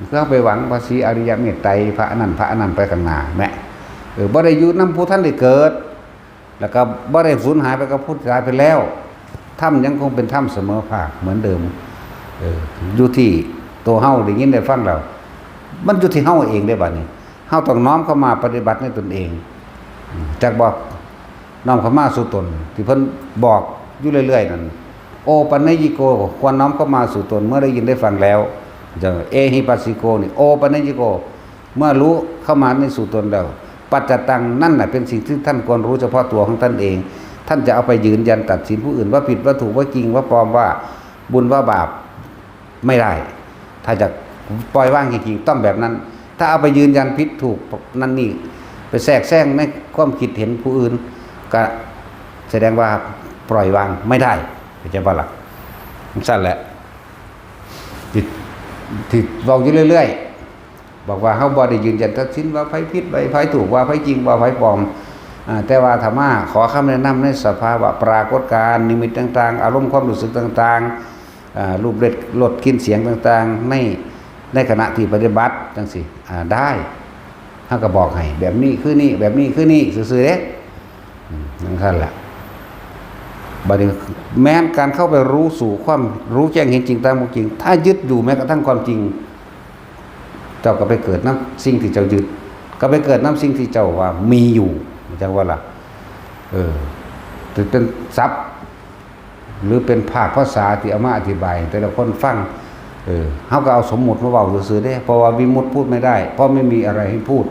Speaker 1: เพื่อไปหวังภาษีอริยเมตไตรพระอนันต์ไปข้างหน้าแม่บ่ได้อยู่นํผู้ท่านได้เกิดแล้วก็บ่ได้สูญหายไปกับผู้ตายไปแล้วถ้ำยังคงเป็นถ้ำเสมอภาคเหมือนเดิมอยู่ที่ตัวเฮาได้ยินได้ฟังแล้วมันอยู่ที่เฮาเองได้บัดนี้เฮาต้องน้อมเข้ามาปฏิบัติในตนเองจักบอกน้อมเข้ามาสู่ตนที่เพิ่นบอกอยู่เรื่อยๆนั่นโอปัญญิโกควรน้อมเข้ามาสู่ตนเมื่อได้ยินได้ฟังแล้วจะเอหิปัสสิโกนี่โอปัญญิโกเมื่อรู้เข้ามาในสู่ตนแล้วปัจจตังนั่นน่ะเป็นสิ่งที่ท่านควรรู้เฉพาะตัวของท่านเองท่านจะเอาไปยืนยันตัดสินผู้อื่นว่าผิดว่าถูกว่าจริงว่าปลอมว่าบุญว่าบาปไม่ได้ถ้าจะปล่อยว่างจริงๆต้องแบบนั้นถ้าเอาไปยืนยันผิดถูกนั่นนี่ไปแทรกแซงในความคิดเห็นผู้อื่นก็แสดงว่าปล่อยวางไม่ได้เข้าใจป่ะล่ะสั้นแหละที่บอกอยู่เรื่อยๆบอกว่าเฮาบ่ได้ยืนยันตัดสินว่าไผผิดไผถูกว่าไผจริงว่าไผปลอมแต่ว่าธรรมะขอคำแนะนำในสภาวะปรากฏการณ์นิมิตต่างๆอารมณ์ความรู้สึกต่างๆรูปรสกลิ่นเสียงต่างๆในขณะที่ปฏิบัติจังซี่ได้เฮาก็บอกให้แบบนี้คือนี่แบบนี้คือนี่ซื่อๆเด้นั่นคั่นล่ะบัดนี้แม้การเข้าไปรู้สู่ความรู้แจ้งเห็นจริงตามจริงถ้ายึดอยู่แม้กระทั่งความจริงเจ้าก็ไปเกิดน้ำสิ่งที่เจ้ายึดก็ไปเกิดน้ำสิ่งที่เจ้าว่ามีอยู่จังว่าล่ะเป็นศัพท์หรือเป็นภาคภาษาที่เอามาอธิบายแต่ละคนฟังเฮาก็เอาสมมุติมาเว้าซื่อๆเด้เพราะว่าวิมุตติพูดไม่ได้เพราะไม่มีอะไรให้พูด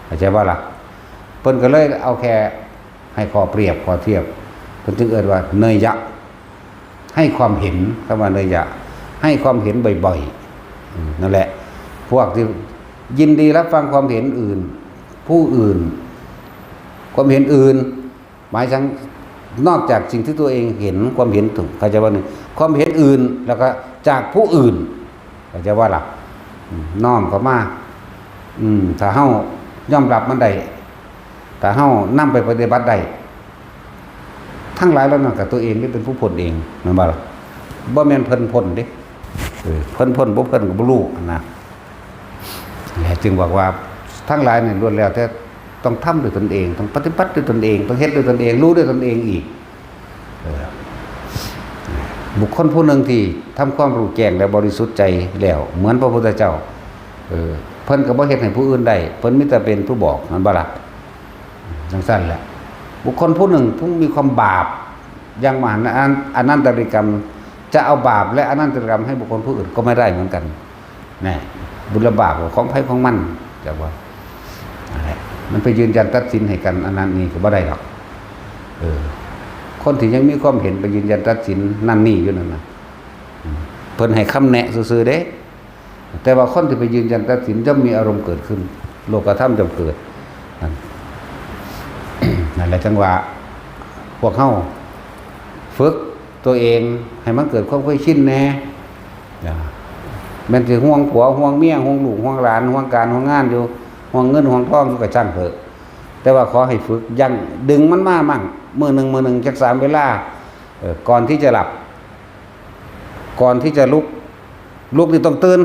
Speaker 1: เข้าใจว่าล่ะเพิ่นก็เลยเอาแค่ให้ข้อเปรียบข้อเทียบเพิ่นจึงเอิ้นว่าเนยยะให้ความเห็นคำว่าเนยยะให้ความเห็นบ่อยๆนั่นแหละพวกที่ยินดีรับฟังความเห็นอื่นผู้อื่นความเห็นอื่นหมายถึงนอกจากสิ่งที่ตัวเองเห็นความเห็นถูกเข้าใจว่าหนึ่งความเห็นอื่นแล้วก็จากผู้อื่นเข้าใจว่าหลักน้อมเข้ามาถ้าเฮายอมรับมันได้ถ้าเฮานำไปปฏิบัติได้ทั้งหลายแล้วนั่นกับตัวเองที่เป็นผู้พ้นเองแม่นบ่ล่ะบ่แม่นเพิ่นพ้นเด้เพิ่นพ้นบ่เพิ่นก็บ่รู้นะจึงบอกว่าทั้งหลายเนี่ยล้วนแล้วแต่ต้องทำด้วยตนเองต้องปฏิบัติด้วยตนเองต้องเฮ็ดด้วยตนเองรู้ด้วยตนเองอีกบุคคลผู้หนึ่งที่ทำความรู้แจ้งและบริสุทธิ์ใจแล้วเหมือนพระพุทธเจ้าเพิ่นก็บ่เฮ็ดให้ผู้อื่นได้เพิ่นมีแต่เป็นผู้บอกนั่นบ่ล่ะจังซั่นแหละบุคคลผู้หนึ่งผู้มีความบาปอย่างมหันต์อนันตริกรรมจะเอาบาปและอนันตริกรรมให้บุคคลผู้อื่นก็ไม่ได้เหมือนกันนี่บุญบาปของไผของมันจะว่ามันไปยืนยันตัดสินให้กันอันนั้นนี่ก็บ่ได้หรอกคนที่ยังมีความเห็นไปยืนยันตัดสินนั่นนี่อยู่นั่นน่ะเพิ่นให้คำแนะซื่อๆเด้แต่ว่าคนที่ไปยืนยันตัดสินจะมีอารมณ์เกิดขึ้นโลกธรรมจะเกิดนั่นแหละจังหวะพวกเฮาฝึกตัวเองให้มันเกิดความเคยชินแน่แม้จะห่วงผัวห่วงเมียห่วงลูกห่วงหลานห่วงการห่วงงานอยู่ห่วงเงินห่วงทองอยู่ก็ช่างเถอะแต่ว่าขอให้ฝึกยังดึงมันมามั่งมื้อหนึ่งจัก3เวลาก่อนที่จะหลับก่อนที่จะลุกนี่ต้องตื่น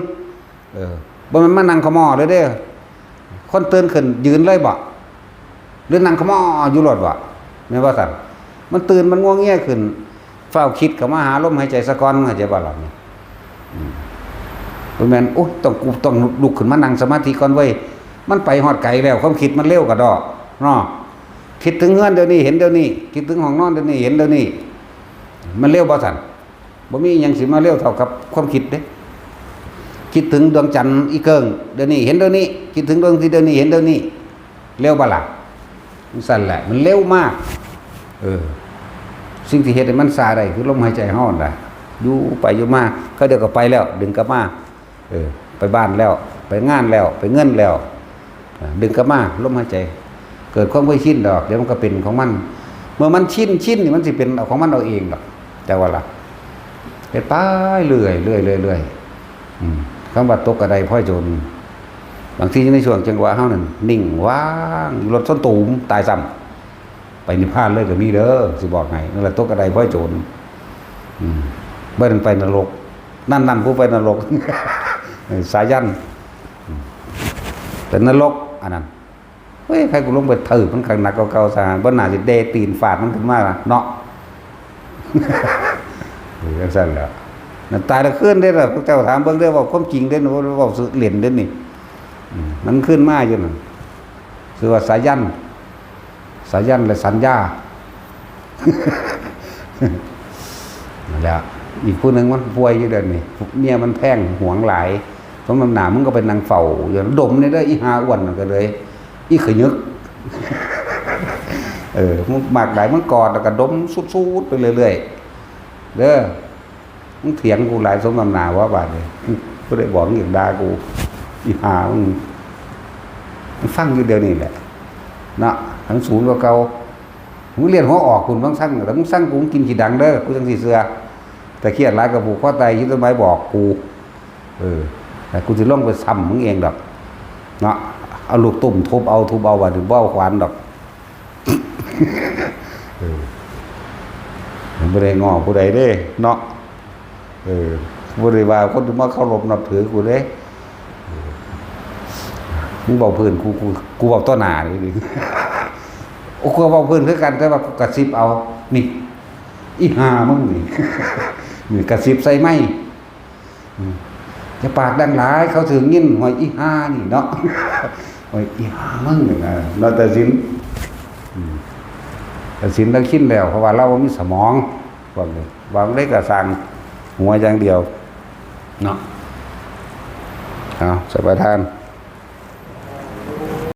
Speaker 1: บ่แม่นมานั่งขมอเลยเด้อคนตื่นขึ้นยืนเลยบ่หรือนั่งขมออยู่รถบ่แม่นว่าซั่นมันตื่นมันง่วงเงี้ยขึ้นเฝ้าคิดเข้ามาหาลมหายใจซะก่อนเข้าใจบ่ล่ะนี่บ่แม่นโอ๊ยต้องลุกขึ้นมานั่งสมาธิก่อนเว้ยมันไปฮอดไกลแล้วความคิดมันเร็วกว่าดอกเนาะคิดถึงเฮือนเดี๋ยวนี้เห็นเดี๋ยวนี้คิดถึงห้องนอนเดี๋ยวนี้เห็นเดี๋ยวนี้มันเร็วบ่ซั่นบ่มีหยังสิมาเร็วเท่ากับความคิดเด้คิดถึงดวงจันทร์อีเกิงเดี๋ยวนี้เห็นเดี๋ยวนี้คิดถึงดวงอาทิตย์เดี๋ยวนี้เห็นเดี๋ยวนี้เร็วบ่ล่ะมันสั่นแหละมันเร็วมากสิ่งที่เฮ็ดให้มันซาได้คือลมหายใจเฮานั่นล่ะอยู่ไปอยู่มาเขาเดี๋ยวก็ไปแล้วดึงกลับมาไปบ้านแล้วไปงานแล้วไปเงินแล้ว ดึงกลับมาลมหายใจ เกิดความเคยชินดอกเดี๋ยวมันก็เป็นของมัน เมื่อมันชินนี่มันสิเป็นของมันเอาเองดอกแต่ว่าล่ะเฮ็ดไปเรื่อยคำว่าตกกระไดพ่อยโจรบางทีในช่วงจังหวะเฮานั่นนิ่งว่างรถส้นตูมตายซ้ำไปนิพพานเลยก็มีเด้อสิบอกให้นั่นแหละตกกระไดพ่อยโจรเบิ่นไปนรกนั่นผู้ไปนรก สายันเป็นนรกอันนั้นเฮ้ยใครกูลงไปถือมันข้างหนักเก่าๆซะบ่น่าสิเดตีนฟาดมันขึ้นมาเนาะ จังซั่นแหละนั่นตายแล้วขึ้นได้ล่ะพวกเจ้าถามเบิ่งเด้อว่าความจริงเด้อบ่เว้าเล่นเด้อนี่มันขึ้นมาอยู่นั่นชื่อว่าสายันและสัญญา นั่นแหละอีกผู้หนึ่งมันป่วยอยู่เดือนนี้เมียมันแพงหวงหลายสมน้ำหนามึงก็เป็นนางเฝ้าอย่างดมนี่ได้อีหาอ้วนก็เลยอีขยึก มึงหมากหลายมึงกอดแล้วก็ดมสุดๆไปเรื่อยๆเด้อมึงเถียงกูหลายสมน้ำหนาว่าบาดเลยกูได้บอกอย่างด่ากูอีหามึงฟังอยู่เดียวนี่แหละเนาะทั้งศูนย์กว่าเก่ามึงเรียนหัวออกคุณต้องสั่งแล้วมึงสั่งกูกินขี้ดังเด้อกูจังสิเสือแต่เครียดหลายกับผูกข้อตายยึดต้นไม้บอกกูแต่กูจะล่องไปซ้ำมึงเองดอกเนาะเอาลูกตุ่มทุบเอาว่าถึงเบ้าขวานดอกมันไม่ได้งอผู้ใดเด้เนาะผู้ใดว่าคนที่มาเข้ารบนับถือกูเด้มึงบอกเพื่อนกูบอกต้นหนาดิโอ้กูบอกเพื่อนคือกันแต่ว่ากูกระซิบเอานี่อีหามึงนี่ นี่กระซิบใส่ไม้จะปากดังหลายเขาถึงยินหอยอีหานี่เนาะ หอยอีหามึงนี่นะเราแต่สินแล้วคิดแล้วเพราะว่าเรามีสมองว่าเลยวางได้กระสังหัวอย่างเดียวเนาะเอาสัมปทาน